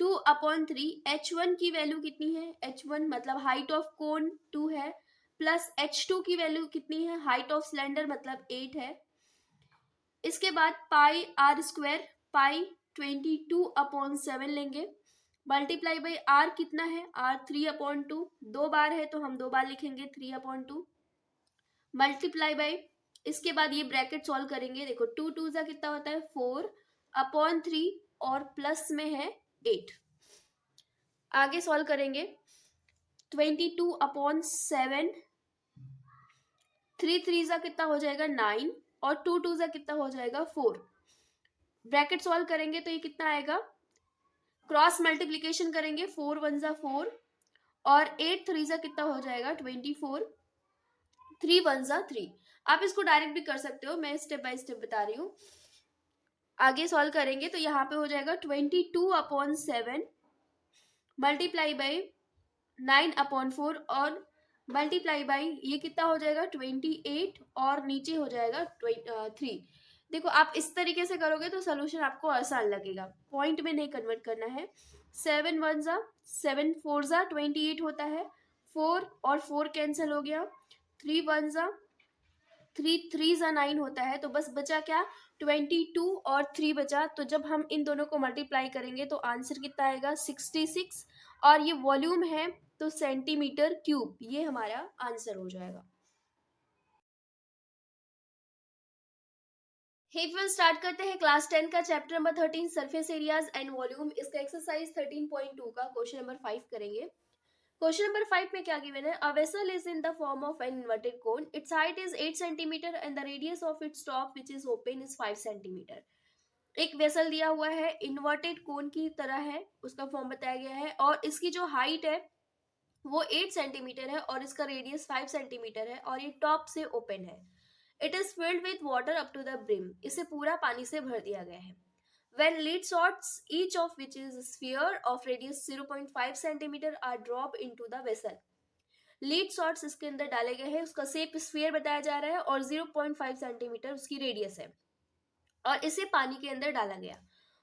2/3 h1 की वैल्यू कितनी है, h1 मतलब हाइट ऑफ कोन 2 है, प्लस h2 की वैल्यू कितनी है, हाइट ऑफ सिलेंडर मतलब 8 है। इसके बाद πr², पाई 22/7 लेंगे, मल्टीप्लाई बाई आर कितना है, आर 3/2, 2 बार है तो हम 2 बार लिखेंगे 3/2, मल्टीप्लाई बाई, इसके बाद ये ब्रैकेट सॉल्व करेंगे। देखो 2 2 जा कितना होता है 4/3 और प्लस में है 8। आगे सॉल्व करेंगे, 22/7, 3 3 जा कितना हो जाएगा 9 और 2 2 जा कितना हो जाएगा 4। ब्रैकेट सॉल्व करेंगे तो ये कितना आएगा, क्रॉस मल्टीप्लीकेशन करेंगे, 4 1 जा 4 और 8 3 जा कितना हो जाएगा 24, 3 1 जा 3। आप इसको डायरेक्ट भी कर सकते हो, मैं स्टेप बाय स्टेप बता रही हूँ। आगे सॉल्व करेंगे तो यहाँ पे हो जाएगा 22/7 मल्टीप्लाई बाई 9/4 और मल्टीप्लाई बाई ये कितना हो जाएगा 28 और नीचे हो जाएगा 3। देखो आप इस तरीके से करोगे तो सोल्यूशन आपको आसान लगेगा, पॉइंट में नहीं कन्वर्ट करना है। 7 1 जा 7 4 जा 28 होता है, 4 और 4 कैंसिल हो गया, 3 1 जा 3 3 जा 9 होता है, तो बस बचा क्या 22 और 3 बचा। तो जब हम इन दोनों को मल्टीप्लाई करेंगे तो आंसर कितना आएगा 66 और ये वॉल्यूम है तो सेंटीमीटर क्यूब, ये हमारा आंसर हो जाएगा। फिर स्टार्ट करते हैं क्लास 10 का chapter number 13 surface areas and volume. इसका एक्सरसाइज 13.2 का क्वेश्चन नंबर 5 करेंगे। क्वेश्चन नंबर 5 में क्या गिवन है, a vessel is in the form of an inverted cone, it's height is 8 centimetre and the radius of its top which is open is 5 centimetre. एक vessel दिया हुआ है, inverted कोन की तरह है, उसका फॉर्म बताया गया है और इसकी जो हाइट है वो 8 सेंटीमीटर है और इसका रेडियस 5 सेंटीमीटर है और ये टॉप से ओपन है। It is filled with water up to the brim, इसे पूरा पानी से भर दिया गया है। When lead sorts, each of which is a sphere of radius 0.5 centimeter are dropped into the vessel. Lead shots इसके अंदर डाले गए हैं, उसका शेप स्फीयर बताया जा रहा है और 0.5 सेंटीमीटर उसकी रेडियस है और इसे पानी के अंदर डाला गया।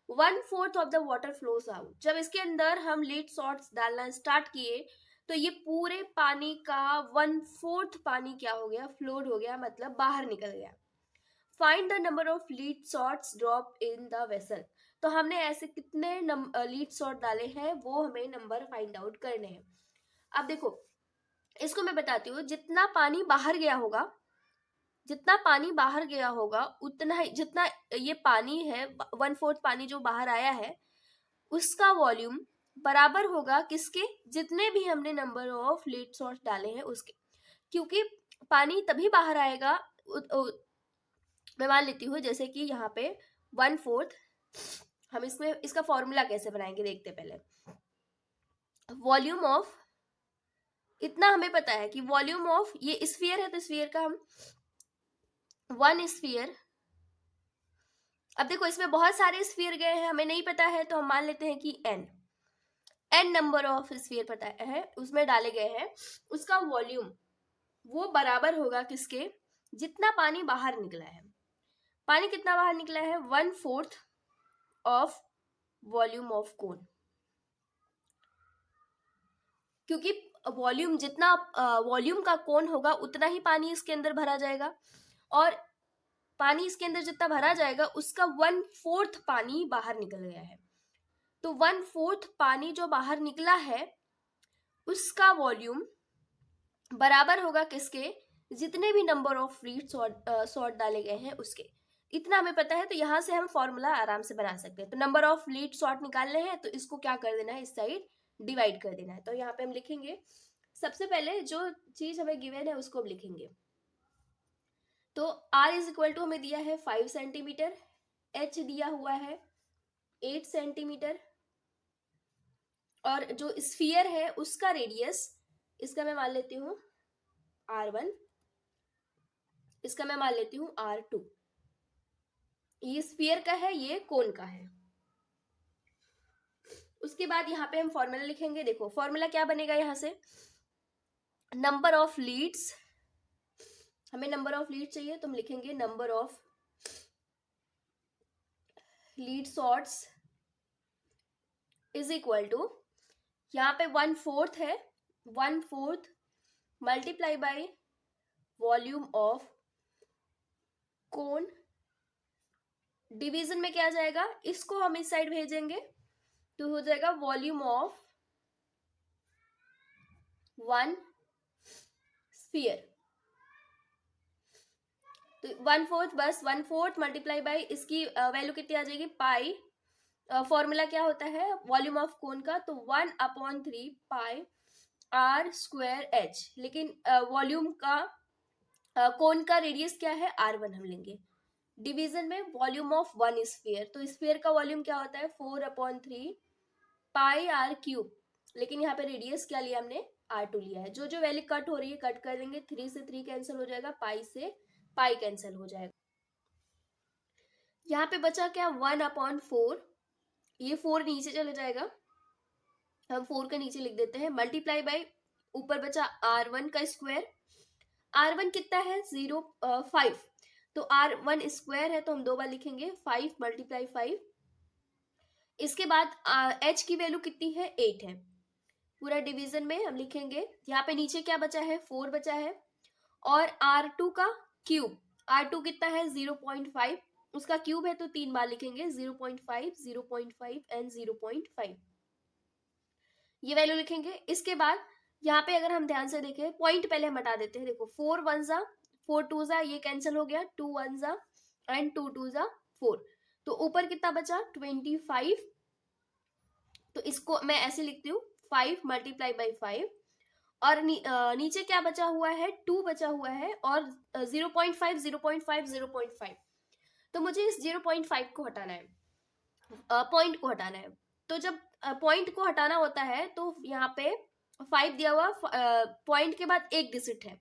1/4 of the water flows out, जब इसके अंदर हम लीड शॉर्ट्स डालना स्टार्ट किए तो ये पूरे पानी का 1/4 पानी क्या हो गया, फ्लोड हो गया, मतलब बाहर निकल गया। Find the number of lead shots drop in the vessel, तो हमने ऐसे कितने लीड शॉट डाले हैं वो हमें नंबर फाइंड आउट करने हैं। अब देखो इसको मैं बताती हूँ, जितना पानी बाहर गया होगा, जितना पानी बाहर गया होगा उतना ही, जितना ये पानी है 1/4 पानी जो बाहर आया है उसका वॉल्यूम बराबर होगा किसके, जितने भी हमने नंबर ऑफ लीड शॉट्स डाले हैं उसके। क्योंकि पानी तभी बाहर आएगा, मैं मान लेती हूँ जैसे कि यहाँ पे 1/4, हम इसमें इसका फॉर्मूला कैसे बनाएंगे देखते पहले। वॉल्यूम ऑफ, इतना हमें पता है कि वॉल्यूम ऑफ, ये स्फीयर है तो स्फीयर का हम 1 स्फीयर, अब देखो इसमें बहुत सारे स्फीयर गए हैं, हमें नहीं पता है तो हम मान लेते हैं कि n नंबर ऑफ स्फीयर पता है उसमें डाले गए हैं, उसका वॉल्यूम वो बराबर होगा किसके, जितना पानी बाहर निकला है। पानी कितना बाहर निकला है 1/4 ऑफ वॉल्यूम ऑफ कोन, क्योंकि वॉल्यूम जितना वॉल्यूम का कोन होगा उतना ही पानी इसके अंदर भरा जाएगा और पानी इसके अंदर जितना भरा जाएगा उसका 1/4 पानी बाहर निकल गया है। तो 1/4 पानी जो बाहर निकला है उसका वॉल्यूम बराबर होगा किसके, जितने भी नंबर ऑफ लीड शॉट डाले गए हैं उसके। इतना हमें पता है तो यहाँ से हम फॉर्मूला आराम से बना सकते हैं। तो नंबर ऑफ लीड शॉट निकालने हैं तो इसको क्या कर देना है, इस साइड डिवाइड कर देना है। तो यहाँ पे हम लिखेंगे, सबसे पहले जो चीज हमें गिवन है उसको हम लिखेंगे। तो R इज इक्वल टू हमें दिया है 5 सेंटीमीटर, H दिया हुआ है 8 सेंटीमीटर और जो स्फीयर है उसका रेडियस, इसका मैं मान लेती हूँ R1, इसका मैं मान लेती हूँ R2। ये स्फीयर का है, ये कोन का है। उसके बाद यहाँ पे हम फॉर्मूला लिखेंगे। देखो फॉर्मूला क्या बनेगा, यहाँ से नंबर ऑफ लीड्स, हमें नंबर ऑफ लीड चाहिए तो हम लिखेंगे number of lead shots is equal to, यहाँ पे 1/4 है, 1/4 multiply by volume of cone, division में क्या आ जाएगा, इसको हम इस साइड भेजेंगे तो हो जाएगा वॉल्यूम ऑफ 1 स्फीयर। तो 1/4 बस 1/4 मल्टीप्लाई बाई इसकी वैल्यू कितनी आ जाएगी पाई, फॉर्मूला क्या होता है वॉल्यूम ऑफ कोन का, तो 1/3 पाई R² H, लेकिन वॉल्यूम का कोन का रेडियस क्या है R1 हम लेंगे। डिवीजन में वॉल्यूम ऑफ 1 स्फीयर, तो स्फीयर का वॉल्यूम क्या होता है 4/3 पाई R³, लेकिन यहाँ पे रेडियस क्या लिया हमने R2 लिया है। जो जो वैल्यू कट हो रही है कट कर देंगे, 3 से 3 कैंसिल हो जाएगा, पाई से पाई कैंसिल हो जाएगा। यहाँ पे बचा क्या, 1/4, ये 4 नीचे चले जाएगा, हम 4 का नीचे लिख देते हैं, मल्टीप्लाई बाय ऊपर बचा R1 का स्क्वायर, R1 कितना है 5, तो R1 स्क्वायर है तो हम 2 बार लिखेंगे, 5 × 5। इसके बाद H की वैल्यू कितनी है, 8 है, पूरा डिवीजन में हम लिखेंगे। यहाँ पे नीचे क्या बचा है, 4 बचा है, और R2 का क्यूब, R2 कितना है 0.5, उसका क्यूब है तो 3 बार लिखेंगे, 0.5, 0.5 एंड 0.5, ये वैल्यू लिखेंगे। इसके बाद यहाँ पे अगर हम ध्यान से देखें, पॉइंट पहले हम हटा देते हैं, देखो 4 1 जा 4 2 जा, ये कैंसिल हो गया, 2 1 जा एंड 2 2 जा 4, तो ऊपर कितना बचा 25, तो इसको मैं ऐसे लिखती हूँ 5 × 5, और नीचे क्या बचा हुआ है, 2 बचा हुआ है, और 0.5 0.5 0.5, तो मुझे इस 0.5 को हटाना है, पॉइंट को हटाना है। तो जब पॉइंट को हटाना होता है तो यहाँ पे 5 दिया हुआ, पॉइंट के बाद एक डिजिट है,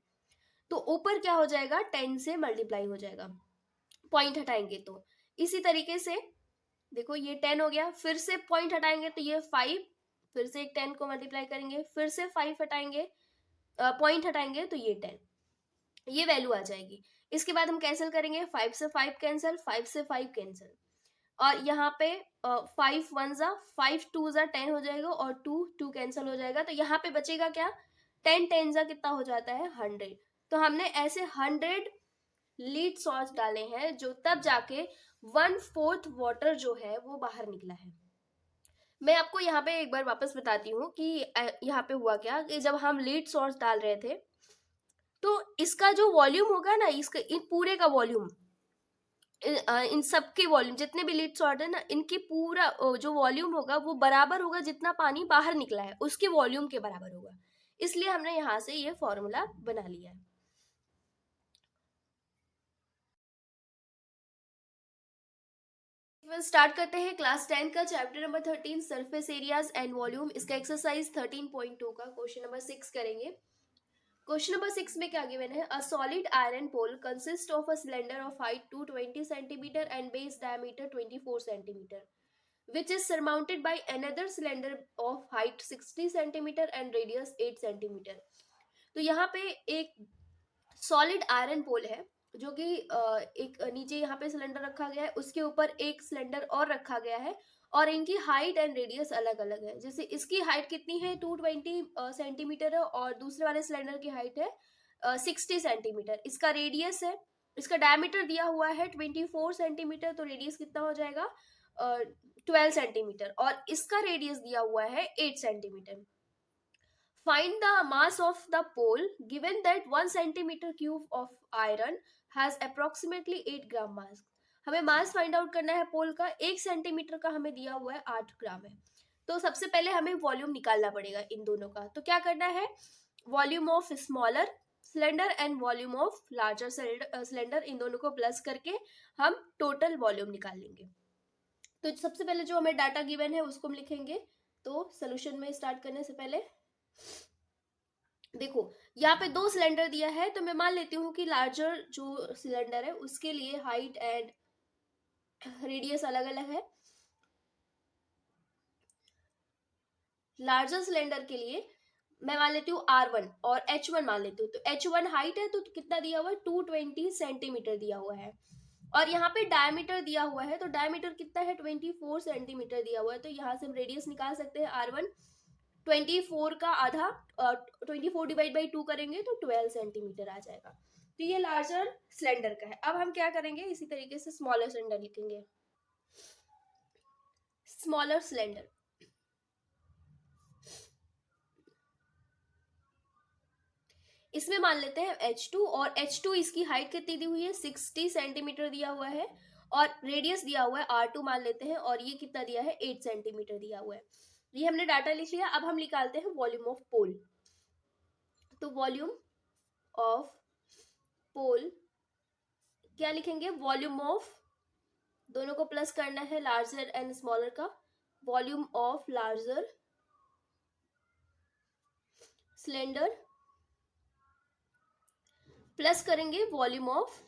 तो ऊपर क्या हो जाएगा 10 से मल्टीप्लाई हो जाएगा, पॉइंट हटाएंगे तो। इसी तरीके से देखो ये 10 हो गया, फिर से पॉइंट हटाएंगे तो ये 5, फिर से एक 10 को मल्टीप्लाई करेंगे, फिर से 5 हटाएंगे, पॉइंट हटाएंगे तो ये 10, ये वैल्यू आ जाएगी। इसके बाद हम कैंसिल करेंगे, 5 से 5 कैंसिल, 5 से 5 कैंसिल, और यहाँ पे 5 1 जा 5 2 जा 10 हो जाएगा, और 2 2 कैंसिल हो जाएगा, तो यहाँ पे बचेगा क्या, 10 10 जा कितना हो जाता है 100। तो हमने ऐसे 100 लीड सॉल्ट डाले हैं, जो तब जाके 1/4 वाटर जो है वो बाहर निकला है। मैं आपको यहाँ पे एक बार वापस बताती हूँ कि यहाँ पे हुआ क्या, कि जब हम लीड सॉल्ट डाल रहे थे तो इसका जो वॉल्यूम होगा ना, इसका इन पूरे का वॉल्यूम, इन सबके वॉल्यूम जितने भी लीड सॉल्ट है ना, इनकी पूरा जो वॉल्यूम होगा वो बराबर होगा, जितना पानी बाहर निकला है उसके वॉल्यूम के बराबर होगा, इसलिए हमने यहाँ से ये फॉर्मूला बना लिया है। स्टार्ट करते हैं क्लास 10 का chapter number 13 surface areas and volume, इसका एक्सरसाइज 13.2 का क्वेश्चन नंबर 6 करेंगे। क्वेश्चन नंबर 6 में क्या गिवन है, a solid iron pole consist of a cylinder of height 220 centimetre and base diameter 24 centimetre which is surmounted by another cylinder of height 60 centimetre and radius 8 centimetre. तो यहाँ पे एक solid iron पोल है, जो कि एक नीचे यहाँ पे सिलेंडर रखा गया है, उसके ऊपर एक सिलेंडर और रखा गया है, और इनकी हाइट एंड रेडियस अलग अलग है। जैसे इसकी हाइट कितनी है 220 सेंटीमीटर है, और दूसरे वाले सिलेंडर की हाइट है 60 सेंटीमीटर। इसका रेडियस है, इसका डायमीटर दिया हुआ है 24 सेंटीमीटर, तो रेडियस कितना हो जाएगा 12 सेंटीमीटर, और इसका रेडियस दिया हुआ है 8 centimetre. Find the mass of the pole given that 1 centimeter cube of iron has approximately 8 ग्राम मास। हमें मास फाइंड आउट करना है पोल का, 1 सेंटीमीटर का हमें दिया हुआ है 8 ग्राम है। तो सबसे पहले हमें वॉल्यूम निकालना पड़ेगा इन दोनों का। तो क्या करना है, volume of smaller cylinder and volume of larger cylinder, इन दोनों को प्लस करके हम टोटल वॉल्यूम निकाल लेंगे। तो सबसे पहले जो हमें डाटा गिवन है उसको हम लिखेंगे। तो सोल्यूशन में स्टार्ट करने से पहले देखो यहाँ पे 2 सिलेंडर दिया है, तो मैं मान लेती हूँ कि लार्जर जो सिलेंडर है उसके लिए हाइट एंड रेडियस अलग अलग है। लार्जर सिलेंडर के लिए मैं मान लेती हूँ R1 और H1 मान लेती हूँ। तो H1 हाइट है तो कितना दिया हुआ है 220 सेंटीमीटर दिया हुआ है, और यहाँ पे डायमीटर दिया हुआ है, तो डायमीटर कितना है 24 सेंटीमीटर दिया हुआ है। तो यहाँ से हम रेडियस निकाल सकते हैं R1, 24 का आधा 24 डिवाइड बाई 2 करेंगे तो 12 सेंटीमीटर आ जाएगा। तो ये लार्जर सिलेंडर का है। अब हम क्या करेंगे, इसी तरीके से स्मॉलर सिलेंडर लिखेंगे। स्मॉलर सिलेंडर, इसमें मान लेते हैं H2, और H2 इसकी हाइट कितनी दी हुई है 60 सेंटीमीटर दिया हुआ है, और रेडियस दिया हुआ है R2 मान लेते हैं, और ये कितना दिया है 8 सेंटीमीटर दिया हुआ है। ये हमने डाटा लिख लिया। अब हम निकालते हैं वॉल्यूम ऑफ पोल। तो वॉल्यूम ऑफ पोल क्या लिखेंगे, वॉल्यूम ऑफ, दोनों को प्लस करना है लार्जर एंड स्मॉलर का, volume of larger cylinder plus करेंगे volume of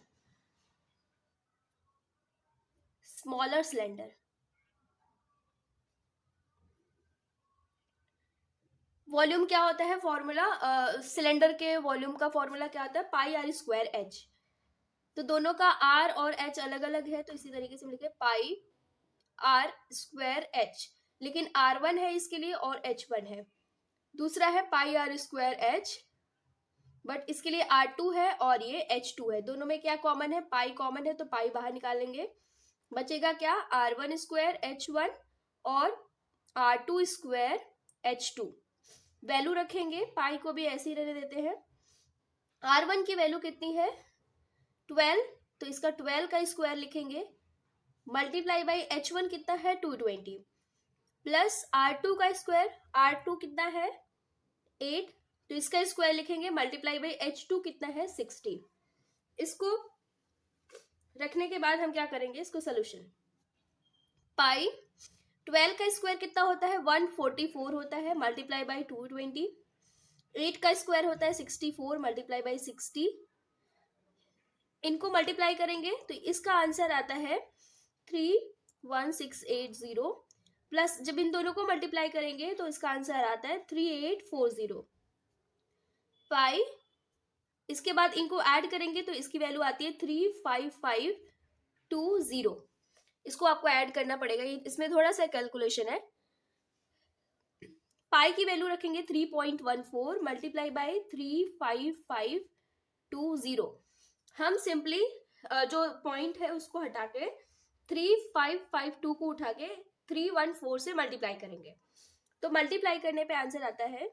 smaller cylinder. Volume क्या होता है फॉर्मूला, सिलेंडर के वॉल्यूम का फॉर्मूला क्या होता है, पाई आर स्क्वायर एच। तो दोनों का आर और एच अलग अलग है, तो इसी तरीके से हम लिखे पाई आर स्क्वायर एच, लेकिन R1 है इसके लिए और H1 है। दूसरा है pi r square H, but इसके लिए R2 है और ये H2 है। दोनों में क्या कॉमन है, पाई कॉमन है, तो पाई बाहर निकालेंगे, बचेगा क्या, R1 स्क्वायर H1 और R2 स्क्वायर H2। वैल्यू रखेंगे, पाई को भी ऐसे ही रहने देते हैं। R1 की वैल्यू कितनी है 12, तो इसका 12 का स्क्वायर लिखेंगे, मल्टीप्लाई बाई H1 कितना है 220, प्लस R2 का स्क्वायर, R2 कितना है 8, तो इसका स्क्वायर लिखेंगे, मल्टीप्लाई बाई H2 कितना है 60। इसको रखने के बाद हम क्या करेंगे, इसको सोल्यूशन, पाई 12 का स्क्वायर कितना होता है 144 होता है, मल्टीप्लाई बाई 220, 8 का स्क्वायर होता है 64, मल्टीप्लाई बाई 60, इनको मल्टीप्लाई करेंगे तो इसका आंसर आता है 31680, प्लस जब इन दोनों को मल्टीप्लाई करेंगे तो इसका आंसर आता है 3840 पाई। इसके बाद इनको ऐड करेंगे तो इसकी वैल्यू आती है 35520। इसको आपको ऐड करना पड़ेगा, इसमें थोड़ा सा कैलकुलेशन है। पाई की वैल्यू रखेंगे 3.14 मल्टीप्लाई बाई 35520। हम सिंपली जो पॉइंट है उसको हटा के 3552 को उठा के 314 से मल्टीप्लाई करेंगे, तो मल्टीप्लाई करने पे आंसर आता है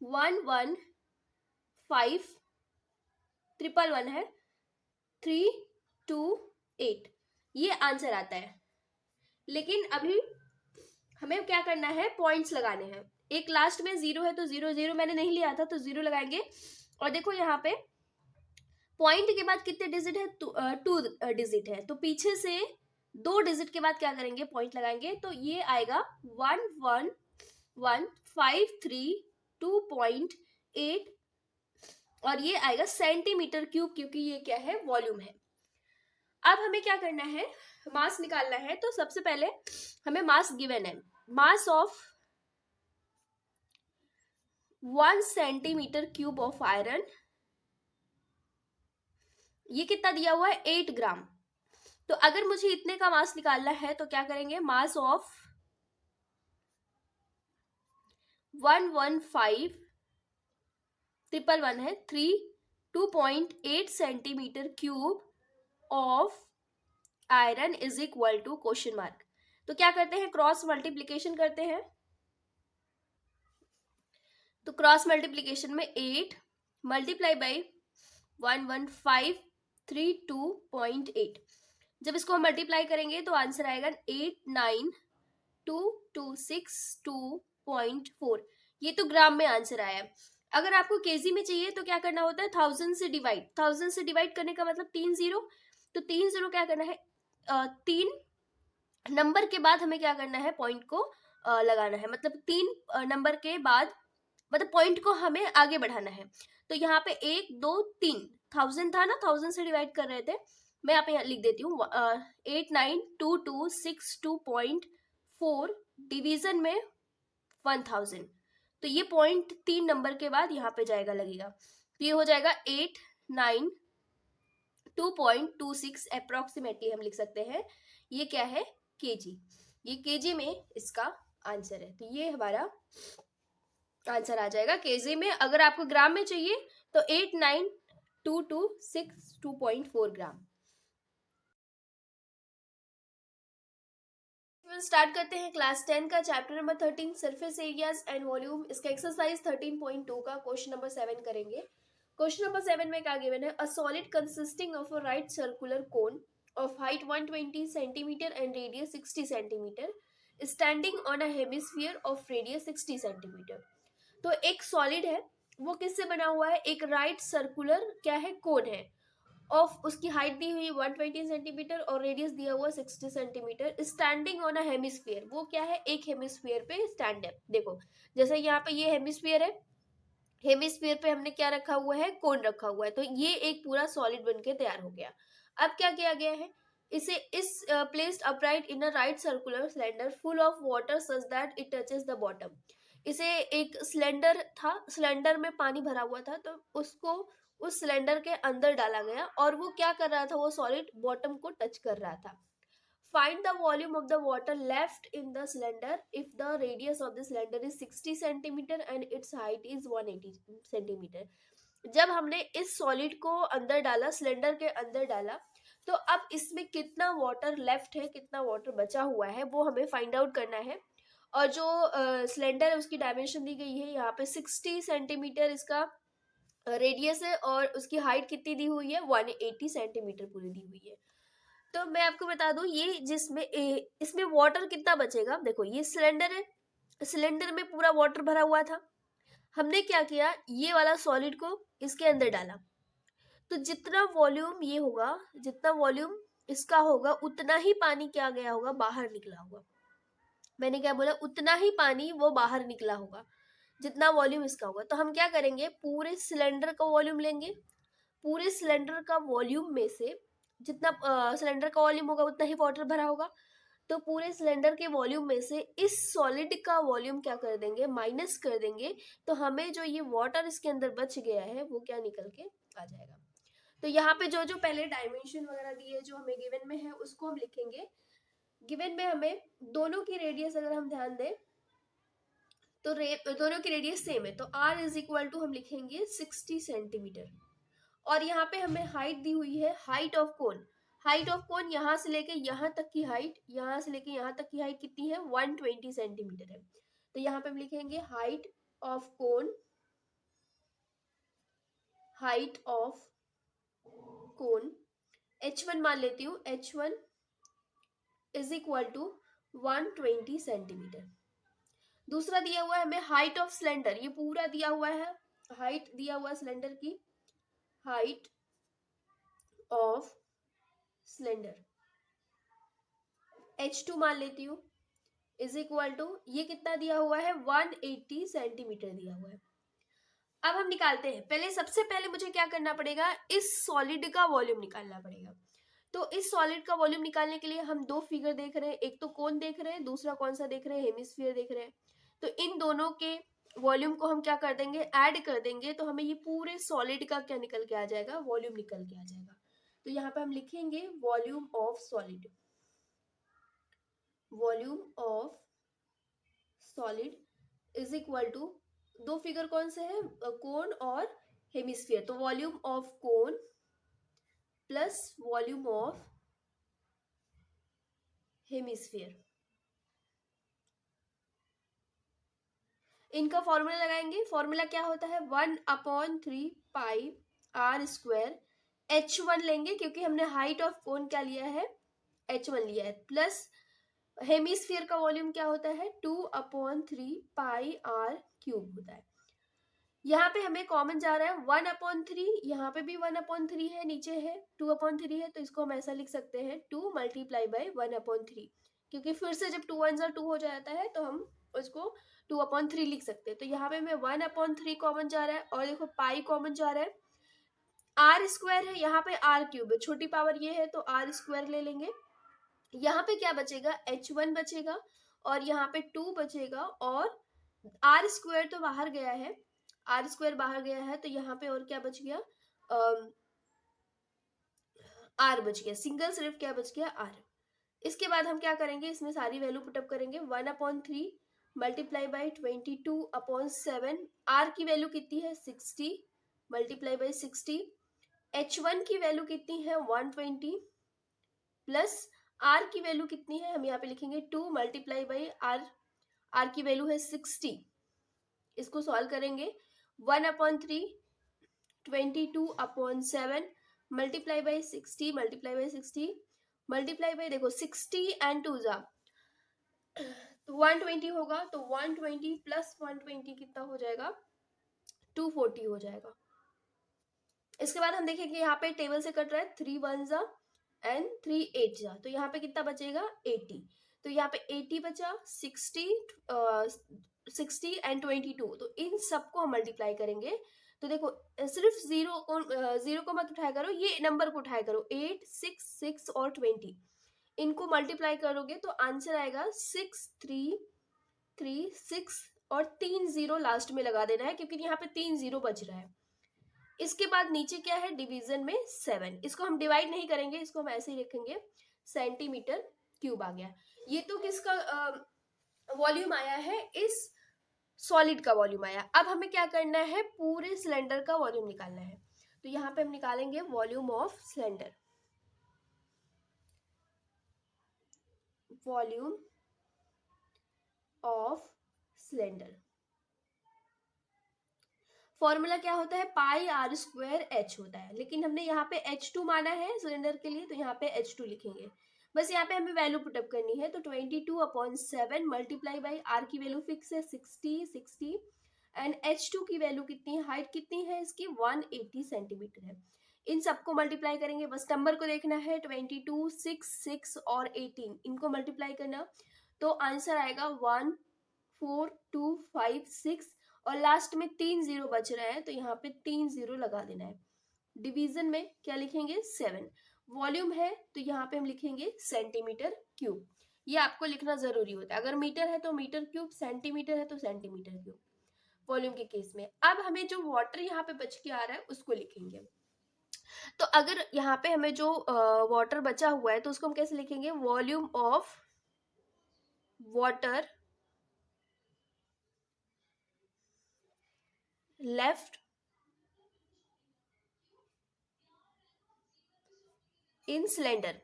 115 है 328, ये आंसर आता है। लेकिन अभी हमें क्या करना है, पॉइंट्स लगाने हैं। एक लास्ट में 0 है तो 0 0 मैंने नहीं लिया था तो 0 लगाएंगे, और देखो यहाँ पे पॉइंट के बाद कितने डिजिट है, 2 डिजिट है, तो पीछे से 2 डिजिट के बाद क्या करेंगे, पॉइंट लगाएंगे, तो ये आएगा 11153.2.8 और ये आएगा सेंटीमीटर क्यूब, क्योंकि ये क्या है, वॉल्यूम है। अब हमें क्या करना है, मास निकालना है। तो सबसे पहले हमें मास गिवन है, mass of 1 centimetre cube of iron, ये कितना दिया हुआ है 8 ग्राम। तो अगर मुझे इतने का मास निकालना है तो क्या करेंगे, मास ऑफ 115 है 2.8 centimetre cube of iron is equal to question mark. तो क्या करते हैं, क्रॉस मल्टीप्लीकेशन करते हैं। तो क्रॉस मल्टीप्लीकेशन में 8 मल्टीप्लाई बाई 11532.8, जब इसको हम मल्टीप्लाई करेंगे तो आंसर आएगा 89226.2.4। ये तो ग्राम में आंसर आया। अगर आपको केजी में चाहिए तो क्या करना होता है, 1000 से डिवाइड, 1000 से डिवाइड करने का मतलब 3 0, तो 3 0 क्या करना है, 3 नंबर के बाद हमें क्या करना है, पॉइंट को लगाना है, मतलब 3 नंबर के बाद, मतलब पॉइंट को हमें आगे बढ़ाना है। तो यहाँ पे 1 2 3 1000 था ना, 1000 से डिवाइड कर रहे थे, मैं यहाँ पे लिख देती हूँ 89226.2.4 डिवीजन में 1000, तो ये पॉइंट 3 नंबर के बाद यहाँ पे जाएगा, लगेगा, तो ये हो जाएगा 892.26 अप्रोक्सीमेटली हम लिख सकते हैं। ये क्या है, केजी, ये केजी में इसका आंसर है। तो ये हमारा आंसर आ जाएगा केजी में। अगर आपको ग्राम में चाहिए तो 89226.2.4 ग्राम। स्टार्ट करते हैं क्लास 10 का chapter number 13 surface areas and volume. इसका एक्सरसाइज 13.2 का क्वेश्चन नंबर 7 करेंगे। क्वेश्चन नंबर 7 में क्या गिवन है, a solid consisting of a right circular cone of height 120 centimetre and radius 60 centimetre standing on a hemisphere of radius 60 centimetre. तो एक solid है, वो किससे बना हुआ है, एक राइट सर्कुलर क्या है, कोन है, ऑफ उसकी हाइट दी हुई 120 सेंटीमीटर और रेडियस दिया हुआ 60 centimetre, standing on a hemisphere, वो क्या है, एक हेमिस्फीयर पे स्टैंड है। देखो जैसे यहाँ पे ये हेमिस्फीयर है, हेमिस्फीयर पे हमने क्या रखा हुआ है, कोन रखा हुआ है, तो ये एक पूरा सॉलिड बन के तैयार हो गया। अब क्या किया गया है, इसे इस placed upright in a right circular cylinder full of water such that it touches the bottom. इसे एक सिलेंडर था, सिलेंडर में पानी भरा हुआ था, तो उसको उस सिलेंडर के अंदर डाला गया और वो क्या कर रहा था, वो सॉलिड बॉटम को टच कर रहा था। Find the volume of the water left in the cylinder if the radius of the cylinder is 60 centimeter and its height is 180 centimeter। जब हमने इस सॉलिड को अंदर डाला, सिलेंडर के अंदर डाला, तो अब इसमें कितना वाटर लेफ्ट है, कितना वाटर बचा हुआ है, वो हमें फाइंड आउट करना है। और जो सिलेंडर है उसकी डायमेंशन दी गई है यहाँ पे 60 सेंटीमीटर इसका रेडियस है और उसकी हाइट कितनी दी हुई है, 180 सेंटीमीटर पूरी दी हुई है। तो मैं आपको बता दूं ये जिसमें इसमें वाटर कितना बचेगा, देखो ये सिलेंडर है, सिलेंडर में पूरा वाटर भरा हुआ था, हमने क्या किया, ये वाला सॉलिड को इसके अंदर डाला, तो जितना वॉल्यूम ये होगा, जितना वॉल्यूम इसका होगा, उतना ही पानी क्या गया होगा, बाहर निकला होगा। मैंने क्या बोला, उतना ही पानी वो बाहर निकला होगा जितना वॉल्यूम इसका होगा। तो हम क्या करेंगे, पूरे सिलेंडर का वॉल्यूम लेंगे, पूरे सिलेंडर का वॉल्यूम में से जितना सिलेंडर का वॉल्यूम होगा उतना ही वाटर भरा होगा, तो पूरे सिलेंडर के वॉल्यूम में से इस सॉलिड का वॉल्यूम क्या कर देंगे, माइनस कर देंगे, तो हमें जो ये वाटर इसके अंदर बच गया है वो क्या निकल के आ जाएगा। तो यहाँ पे जो जो पहले डायमेंशन वगैरह दिए जो हमें गिवन में है उसको हम लिखेंगे। गिवन में हमें दोनों की रेडियस अगर हम ध्यान दें तो दोनों की रेडियस सेम है, तो r इज इक्वल टू हम लिखेंगे 60 सेंटीमीटर। और यहाँ पे हमें हाइट दी हुई है, height of cone, height of कोन यहाँ से लेके यहाँ तक की हाइट, यहाँ से लेके यहाँ तक की हाइट कितनी है, 120 सेंटीमीटर है। तो यहाँ पे हम लिखेंगे height of cone, height of cone h1 मान लेती हूँ, h1 is equal to 120 centimetre. दूसरा दिया हुआ है हमें हाइट ऑफ सिलेंडर, ये पूरा दिया हुआ है, हाइट दिया हुआ सिलेंडर की, हाइट ऑफ सिलेंडर h2 मान लेती हूँ इज इक्वल टू, ये कितना दिया हुआ है, 180 सेंटीमीटर दिया हुआ है। अब हम निकालते हैं, पहले सबसे पहले मुझे क्या करना पड़ेगा, इस सॉलिड का वॉल्यूम निकालना पड़ेगा। तो इस सॉलिड का वॉल्यूम निकालने के लिए हम दो फिगर देख रहे हैं, एक तो कोन देख रहे हैं, दूसरा कौन सा देख रहे हैं, हेमिस्फीयर देख रहे हैं। तो इन दोनों के वॉल्यूम को हम क्या कर देंगे, ऐड कर देंगे, तो हमें ये पूरे सॉलिड का क्या निकल के आ जाएगा, वॉल्यूम निकल के आ जाएगा। तो यहाँ पे हम लिखेंगे volume of solid, volume of solid is equal to, दो फिगर कौन से हैं, कोन और हेमिस्फीयर, तो volume of cone plus volume of hemisphere, इनका फॉर्मूला लगाएंगे। फॉर्मूला क्या होता है, 1/3 पाई आर स्क्वायर, h1 लेंगे क्योंकि हमने हाइट ऑफ कोन क्या लिया है, h1 लिया है, प्लस हेमिस्फीयर का वॉल्यूम क्या होता है, 2/3 पाई आर क्यूब होता है। यहाँ पे हमें कॉमन जा रहा है 1/3, यहाँ पे भी 1/3 है, नीचे है 2/3 है, तो इसको हम ऐसा लिख सकते हैं 2 मल्टीप्लाई बाई 1/3, क्योंकि फिर से जब 2 1 2 हो जाता है तो हम उसको 2/3 लिख सकते हैं। तो यहाँ पे हमें 1/3 कॉमन जा रहा है और देखो पाई कॉमन जा रहा है, आर स्क्वायर है, यहाँ पे आर क्यूब है, छोटी पावर ये है तो आर स्क्वायर ले लेंगे। यहाँ पे क्या बचेगा, h1 बचेगा और यहाँ पे 2 बचेगा, और आर स्क्वायर तो बाहर गया है, आर स्क्वायर बाहर गया है, तो यहाँ पे और क्या बच गया, आर बच गया, सिंगल सिर्फ क्या बच गया, आर। इसके बाद हम क्या करेंगे, इसमें सारी वैल्यू पुटअप करेंगे, 1/3 मल्टीप्लाई बाई 22/7, आर की वैल्यू कितनी है 60 मल्टीप्लाई बाई 60, h1 की वैल्यू कितनी है 120 प्लस आर की वैल्यू कितनी है, हम यहाँ पे लिखेंगे 2 मल्टीप्लाई बाई आर, आर की वैल्यू है 60, इसको सॉल्व करेंगे 1/3 22/7 multiply by 60 multiply by 60 multiply by, देखो 60 एंड 2 जा 120 होगा, तो 120 प्लस 120 कितना हो जाएगा, 240 हो जाएगा। इसके बाद हम देखेंगे यहाँ पे टेबल से कट रहा है 3 1 जा एंड 3 8 जा, तो यहाँ पे कितना बचेगा 80, तो यहाँ पे 80 बचा, 60 एंड 22, तो इन सबको हम मल्टीप्लाई करेंगे, तो देखो सिर्फ जीरो को मत उठाया करो, ये नंबर को उठाया करो, 8, 6, 6 और 20, इनको मल्टीप्लाई करोगे तो आंसर आएगा 6, 3, 3, 6 और 3 जीरो लास्ट में लगा देना है क्योंकि यहाँ पे 3 जीरो बच रहा है। इसके बाद नीचे क्या है, डिवीजन में 7, इसको हम डिवाइड नहीं करेंगे, इसको हम ऐसे ही लिखेंगे, सेंटीमीटर क्यूब आ गया। ये तो किसका वॉल्यूम आया है, इस सॉलिड का वॉल्यूम आया। अब हमें क्या करना है, पूरे सिलेंडर का वॉल्यूम निकालना है। तो यहाँ पे हम निकालेंगे volume of cylinder, volume of cylinder. Formula क्या होता है, पाई आर स्क्वायर एच होता है, लेकिन हमने यहाँ पे H2 माना है सिलेंडर के लिए, तो यहाँ पे H2 लिखेंगे। बस यहाँ पे हमें वैल्यू पुटअप करनी है, तो 22/7 मल्टीप्लाई बाई आर की वैल्यू फिक्स है 60 एंड H2 की वैल्यू कितनी है, हाइट कितनी है इसकी, 180 सेंटीमीटर है। इन सबको मल्टीप्लाई करेंगे, बस नंबर को देखना है, 22, 6, 6 और 18, इनको मल्टीप्लाई करना, तो आंसर आएगा 14256 और लास्ट में 3 जीरो बच रहे हैं, तो यहाँ पे 3 जीरो लगा देना है। डिवीजन में क्या लिखेंगे, 7। वॉल्यूम है तो यहाँ पे हम लिखेंगे सेंटीमीटर क्यूब, ये आपको लिखना जरूरी होता है। अगर मीटर है तो मीटर क्यूब, सेंटीमीटर है तो सेंटीमीटर क्यूब वॉल्यूम के केस में। अब हमें जो वाटर यहाँ पे बच के आ रहा है उसको लिखेंगे। तो अगर यहाँ पे हमें जो वाटर बचा हुआ है तो उसको हम कैसे लिखेंगे, volume of water left in cylinder.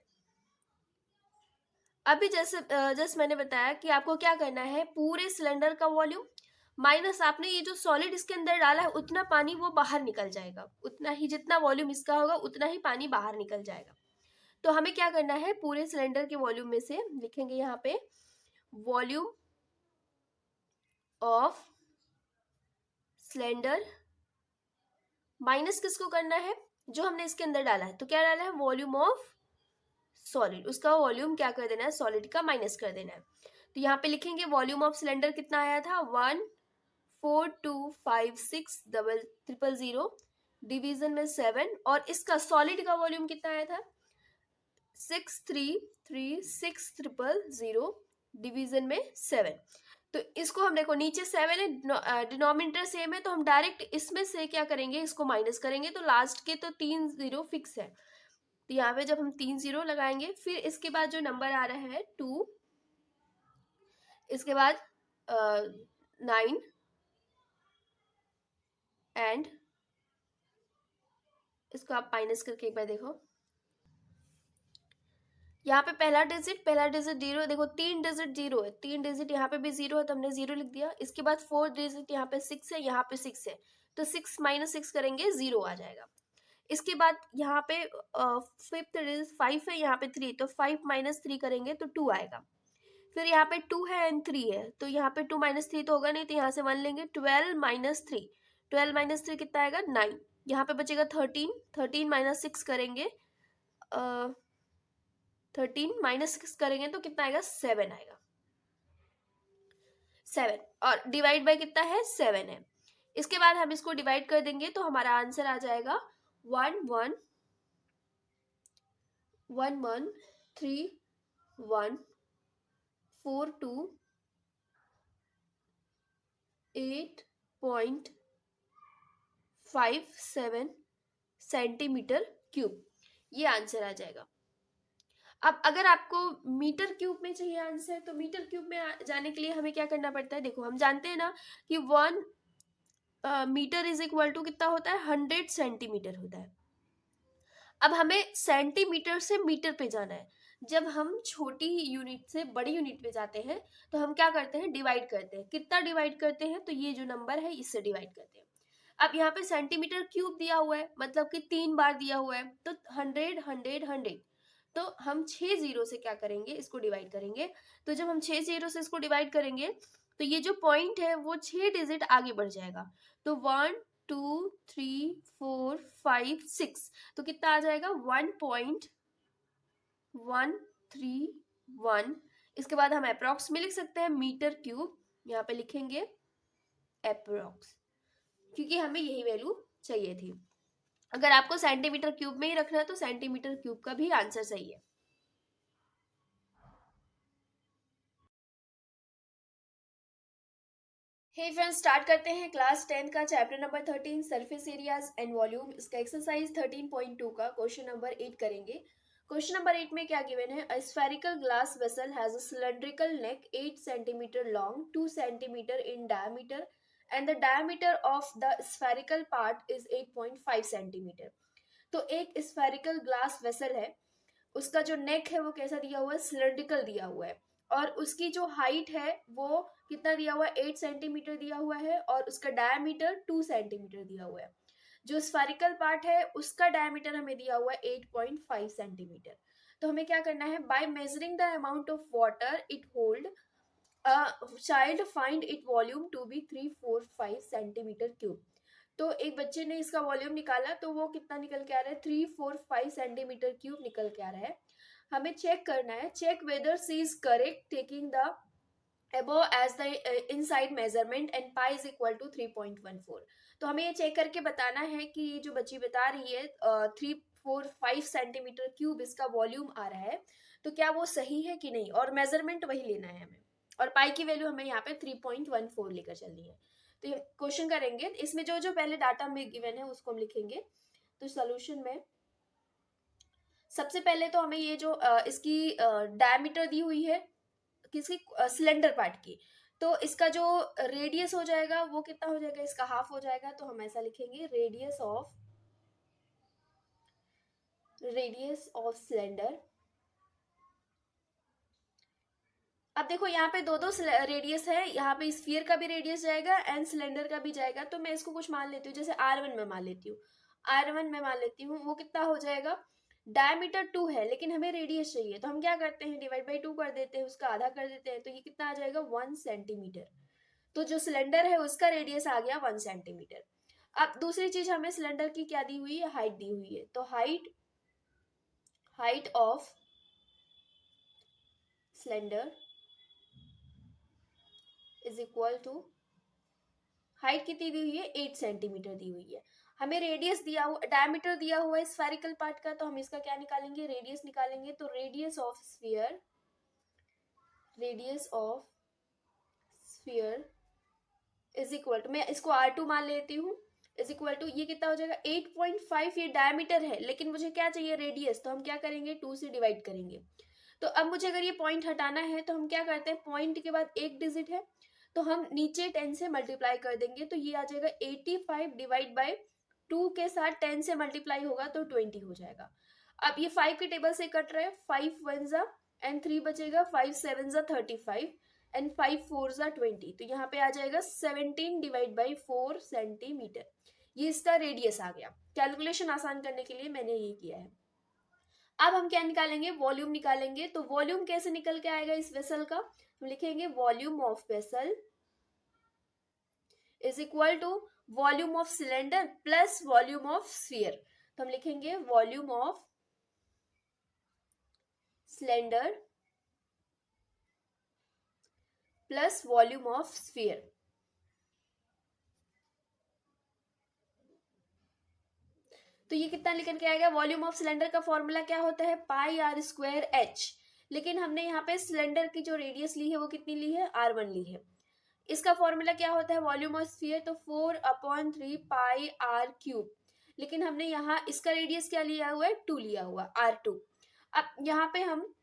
अभी जैसे जस्ट मैंने बताया कि आपको क्या करना है, पूरे सिलेंडर का वॉल्यूम माइनस आपने ये जो सॉलिड इसके अंदर डाला है उतना पानी वो बाहर निकल जाएगा, उतना ही जितना वॉल्यूम इसका होगा उतना ही पानी बाहर निकल जाएगा। तो हमें क्या करना है, पूरे सिलेंडर के वॉल्यूम में से लिखेंगे यहाँ पे वॉल्यूम ऑफ सिलेंडर माइनस किसको करना है, जो हमने इसके अंदर डाला है। तो क्या डाला है, वॉल्यूम ऑफ सॉलिड, उसका वॉल्यूम क्या कर देना है, सॉलिड का माइनस कर देना है। तो यहाँ पे लिखेंगे वॉल्यूम ऑफ सिलेंडर कितना आया था, 142560000, डिवीजन में 7, और इसका सॉलिड का वॉल्यूम कितना आया था, 6336000, डिवीजन में 7। तो इसको हम देखो नीचे 7 है, डिनोमिनेटर सेम है, तो हम डायरेक्ट इसमें से क्या करेंगे, इसको माइनस करेंगे, तो लास्ट के तो 3 जीरो फिक्स है। तो यहाँ पे जब हम 3 जीरो लगाएंगे, फिर इसके बाद जो नंबर आ रहा है 2, इसके बाद 9 एंड इसको आप माइनस करके एक बार देखो, यहाँ पे पहला डिजिट जीरो, देखो 3 डिजिट जीरो है, 3 डिजिट यहाँ पे भी जीरो है तो हमने जीरो लिख दिया। इसके बाद 4 डिजिट यहाँ पे 6 है, यहाँ पे 6 है, तो 6 माइनस 6 करेंगे, जीरो आ जाएगा। इसके बाद यहाँ पे फिफ्थ डिजिट 5 है, यहाँ पे 3, तो 5 माइनस 3 करेंगे तो 2 आएगा। फिर यहाँ पे 2 है एंड 3 है, तो यहाँ पे 2 माइनस 3 तो होगा नहीं, तो यहाँ से 1 लेंगे, 12 माइनस 3, 12 माइनस 3 कितना आएगा, 9। यहाँ पे बचेगा 13, 13 माइनस 6 करेंगे, 13 माइनस 6 करेंगे तो कितना आएगा, 7 आएगा, 7, और डिवाइड बाय कितना है, 7 है। इसके बाद हम इसको डिवाइड कर देंगे तो हमारा आंसर आ जाएगा 113142.857 सेंटीमीटर क्यूब, ये आंसर आ जाएगा। अब अगर आपको मीटर क्यूब में चाहिए आंसर, तो मीटर क्यूब में जाने के लिए हमें क्या करना पड़ता है, देखो हम जानते हैं ना कि 1 मीटर इज इक्वल टू कितना होता है, 100 सेंटीमीटर होता है। अब हमें सेंटीमीटर से मीटर पे जाना है। जब हम छोटी यूनिट से बड़ी यूनिट पे जाते हैं तो हम क्या करते हैं, डिवाइड करते हैं। कितना डिवाइड करते हैं, तो ये जो नंबर है इससे डिवाइड करते हैं। अब यहाँ पे सेंटीमीटर क्यूब दिया हुआ है, मतलब कि 3 बार दिया हुआ है, तो 100 100 100, तो हम 6 जीरो से क्या करेंगे, इसको डिवाइड करेंगे। तो जब हम 6 जीरो से इसको डिवाइड करेंगे तो ये जो पॉइंट है वो 6 डिजिट आगे बढ़ जाएगा, तो 1 2 3 4 5 6, तो कितना आ जाएगा, 1.131। इसके बाद हम अप्रॉक्स में लिख सकते हैं मीटर क्यूब, यहाँ पे लिखेंगे अप्रॉक्स, क्योंकि हमें यही वैल्यू चाहिए थी। अगर आपको सेंटीमीटर क्यूब में ही रखना है तो सेंटीमीटर क्यूब का भी आंसर सही है। हे फ्रेंड्स, स्टार्ट करते हैं क्लास 10 का chapter number 13 surface areas and volume. इसका एक्सरसाइज 13.2 का क्वेश्चन नंबर 8 करेंगे। क्वेश्चन नंबर 8 में क्या गिवन है? A spherical glass vessel has a cylindrical neck 8 centimetre long, 2 centimetre in diameter and the diameter of the spherical part is 8.5 centimetre. तो एक spherical glass vessel है, उसका जो नेक है वो कैसा दिया हुआ है? सिलेंड्रिकल दिया हुआ है, और उसकी जो हाइट है वो कितना दिया हुआ है? 8 सेंटीमीटर दिया हुआ है, और उसका डायमीटर 2 सेंटीमीटर दिया हुआ है। जो स्फेरिकल पार्ट है उसका डायमीटर हमें दिया हुआ है 8.5 सेंटीमीटर। तो हमें क्या करना है? By measuring the amount of water it hold, child find it volume to be 345 centimetre cube. तो एक बच्चे ने इसका वॉल्यूम निकाला, तो वो कितना निकल के आ रहा है? 345 सेंटीमीटर क्यूब निकल के आ रहा है। हमें चेक करना है, check whether C is correct taking the above as the inside measurement and pi is equal to 3.14। तो हमें ये चेक करके बताना है कि ये जो बच्ची बता रही है 345 सेंटीमीटर क्यूब इसका वॉल्यूम आ रहा है, तो क्या वो सही है कि नहीं, और मेजरमेंट वही लेना है हमें, और पाई की वैल्यू हमें यहाँ पे 3.14 लेकर चलनी है। तो ये क्वेश्चन करेंगे, इसमें जो जो पहले डाटा हमें गिवन है उसको हम लिखेंगे। तो सोल्यूशन में सबसे पहले तो हमें ये जो इसकी डायमीटर दी हुई है किसकी? सिलेंडर पार्ट की, तो इसका जो रेडियस हो जाएगा वो कितना हो जाएगा? इसका हाफ हो जाएगा। तो हम ऐसा लिखेंगे, रेडियस ऑफ सिलेंडर। अब देखो यहाँ पे दो दो रेडियस है, यहाँ पे स्फीयर का भी रेडियस जाएगा एंड सिलेंडर का भी जाएगा। तो मैं इसको कुछ मान लेती हूँ, जैसे R1 में मान लेती हूँ, R1 में मान लेती हूँ। वो कितना हो जाएगा? डायमीटर 2 है लेकिन हमें रेडियस चाहिए, तो हम क्या करते हैं? डिवाइड बाई 2 कर देते हैं, उसका आधा कर देते हैं, तो ये कितना आ जाएगा? 1 सेंटीमीटर। तो जो सिलेंडर है उसका रेडियस आ गया 1 सेंटीमीटर। अब दूसरी चीज हमें सिलेंडर की क्या दी हुई है? हाइट दी हुई है। तो height of cylinder is equal to, height कितनी दी हुई है? 8 सेंटीमीटर दी हुई है। हमें रेडियस दिया हुआ, डायमीटर दिया हुआ है स्फेरिकल पार्ट का, तो हम इसका क्या निकालेंगे? रेडियस निकालेंगे। तो radius of sphere is equal to, मैं इसको R2 मान लेती हूँ, इज इक्वल टू ये कितना हो जाएगा? 8.5। ये डायमीटर है लेकिन मुझे क्या चाहिए? रेडियस। तो हम क्या करेंगे? 2 से डिवाइड करेंगे। तो अब मुझे अगर ये पॉइंट हटाना है तो हम क्या करते हैं? पॉइंट के बाद एक डिजिट है तो हम नीचे 10 से मल्टीप्लाई कर देंगे, तो ये आ जाएगा 85 डिवाइड बाई 2 के साथ 10 से मल्टीप्लाई होगा तो 20 हो जाएगा। अब ये 5 के टेबल से कट रहे हैं, 5 1 जा एंड 3 बचेगा, 5 7 जा 35 एंड 5 4 जा 20। तो यहाँ पे आ जाएगा 17 डिवाइड बाई 4 सेंटीमीटर। ये इसका रेडियस आ गया। कैलकुलेशन आसान करने के लिए मैंने ये किया है। अब हम क्या निकालेंगे? वॉल्यूम निकालेंगे। तो वॉल्यूम कैसे निकल के आएगा इस वेसल का? हम लिखेंगे volume of vessel is equal to volume of cylinder plus volume of sphere. तो हम लिखेंगे volume of cylinder plus volume of sphere. तो ये कितना निकल के आएगा? वॉल्यूम ऑफ सिलेंडर का फॉर्मूला क्या होता है? Pi r square h. लेकिन हमने यहाँ पे सिलेंडर की जो रेडियस ली है वो कितनी ली है? R1 ली है। इसका फॉर्मूला क्या होता है? वॉल्यूम ऑफ स्फीयर, तो 4/3 पाई आर क्यूब। लेकिन हमने यहाँ इसका रेडियस क्या लिया हुआ है? 2 लिया हुआ, R2। अब यहाँ पे हम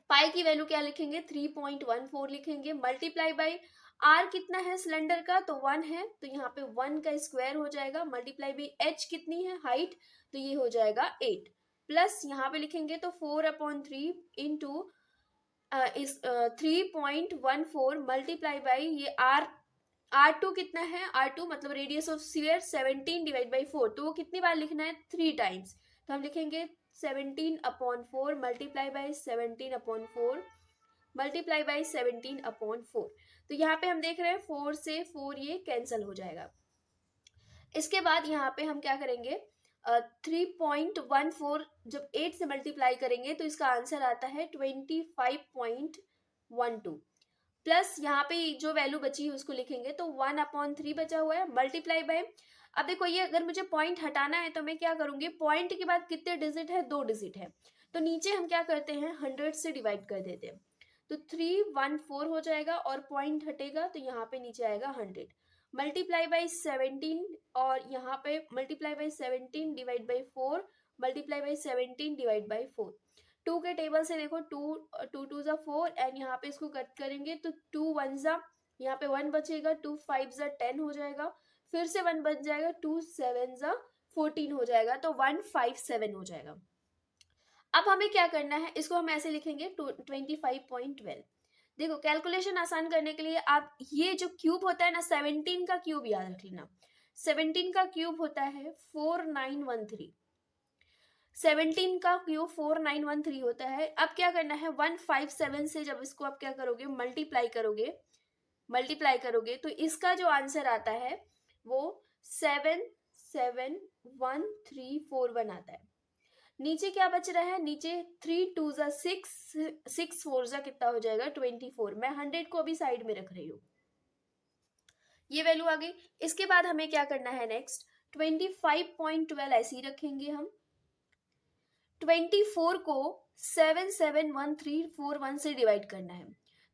पाई की वैल्यू क्या लिखेंगे? 3.14 लिखेंगे, मल्टीप्लाई बाई आर कितना है सिलेंडर का? तो 1 है, तो यहाँ पे 1 का स्क्वायर हो जाएगा, मल्टीप्लाई बाई एच कितनी है? हाइट, तो ये हो जाएगा 8, प्लस यहाँ पे लिखेंगे तो 4/3 इंटू इस 3.14 मल्टीप्लाई बाई ये R2 कितना है? R2 मतलब radius of sphere 17 divide by 4, तो वो कितनी बार लिखना है? 3 टाइम्स। तो हम लिखेंगे 17/4 मल्टीप्लाई बाई 17/4 मल्टीप्लाई बाई 17/4। तो यहाँ पे हम देख रहे हैं 4 से 4 ये कैंसिल हो जाएगा। इसके बाद यहाँ पे हम क्या करेंगे? 3.14 जब 8 से मल्टीप्लाई करेंगे तो इसका आंसर आता है 25.12, प्लस यहाँ पे जो वैल्यू बची है उसको लिखेंगे, तो 1/3 बचा हुआ है, मल्टीप्लाई बाय अब देखो ये अगर मुझे पॉइंट हटाना है तो मैं क्या करूंगी, पॉइंट के बाद कितने डिजिट है, 2 डिजिट है, तो नीचे हम क्या करते हैं 100 से डिवाइड कर देते हैं, तो 314 हो जाएगा और पॉइंट हटेगा तो यहाँ पे नीचे आएगा 100, मल्टीप्लाई बाई 17 और यहाँ पे multiply by 17 divide by 4, multiply by 17 divide by 4। 2 के टेबल से देखो 2 जा 4 एंड यहाँ पे इसको कट करेंगे तो 2 1 जा, यहाँ पे 1 बचेगा, 2 5 जा 10 हो जाएगा, फिर से 1 बच जाएगा, 2 7 जा 14 हो जाएगा, तो 157 हो जाएगा। अब हमें क्या करना है, इसको हम ऐसे लिखेंगे 25.12। देखो कैलकुलेशन आसान करने के लिए आप ये जो क्यूब होता है ना, 17 का क्यूब याद रख लेना, 17 का क्यूब होता है 4913, 17 का क्यूब 4913 होता है। अब क्या करना है 157 से जब इसको आप क्या करोगे मल्टीप्लाई करोगे तो इसका जो आंसर आता है वो 77141 आता है। नीचे क्या बच रहा है, नीचे 3 2 जा 6, 6 4 जा कितना हो जाएगा 24। मैं 100 को अभी साइड में रख रही हूँ, ये वैल्यू आ गई। इसके बाद हमें क्या करना है नेक्स्ट, 25.12 ऐसे ही रखेंगे हम। 24 को 77141 से डिवाइड करना है,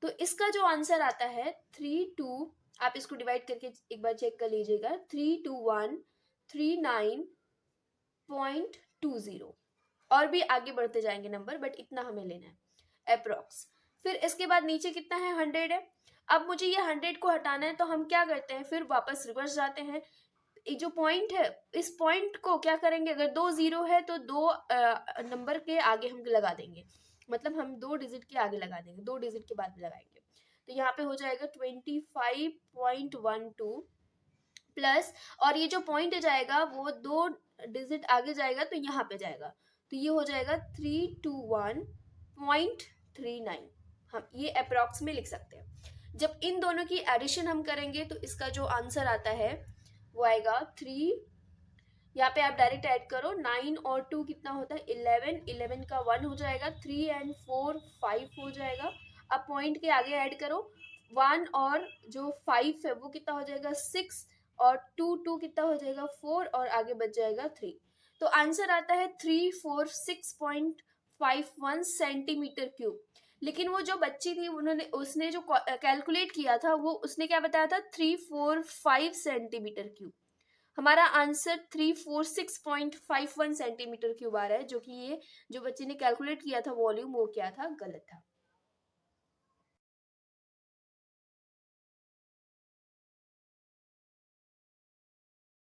तो इसका जो आंसर आता है 32, आप इसको डिवाइड करके एक बार चेक कर लीजिएगा, 32139.20। और भी आगे बढ़ते जाएंगे नंबर, बट इतना हमें लेना है अप्रोक्स। फिर इसके बाद नीचे कितना है 100 है। अब मुझे ये 100 को हटाना है तो हम क्या करते हैं, फिर वापस रिवर्स जाते हैं, जो पॉइंट है इस पॉइंट को क्या करेंगे, अगर 2 0 है तो 2 नंबर के आगे हम लगा देंगे, मतलब हम 2 डिजिट के आगे लगा देंगे, 2 डिजिट के बाद लगाएंगे, तो यहाँ पे हो जाएगा 25.12 प्लस, और ये जो पॉइंट जाएगा वो 2 डिजिट आगे जाएगा तो यहाँ पे जाएगा, तो ये हो जाएगा 321.39। हम ये अप्रॉक्स में लिख सकते हैं। जब इन दोनों की एडिशन हम करेंगे तो इसका जो आंसर आता है वो आएगा 3, यहाँ पे आप डायरेक्ट ऐड करो, 9 और 2 कितना होता है 11, 11 का 1 हो जाएगा, 3 एंड 4 5 हो जाएगा। अब पॉइंट के आगे ऐड करो, 1 और जो 5 है वो कितना हो जाएगा 6, और 2 कितना हो जाएगा 4, और आगे बच जाएगा 3। तो आंसर आता है 346.51 सेंटीमीटर क्यूब। लेकिन वो जो बच्ची थी उसने जो कैलकुलेट किया था वो उसने क्या बताया था 345 सेंटीमीटर क्यूब। हमारा आंसर 346.51 सेंटीमीटर क्यूब आ रहा है, जो कि ये जो बच्चे ने कैलकुलेट किया था वॉल्यूम वो क्या था, गलत था।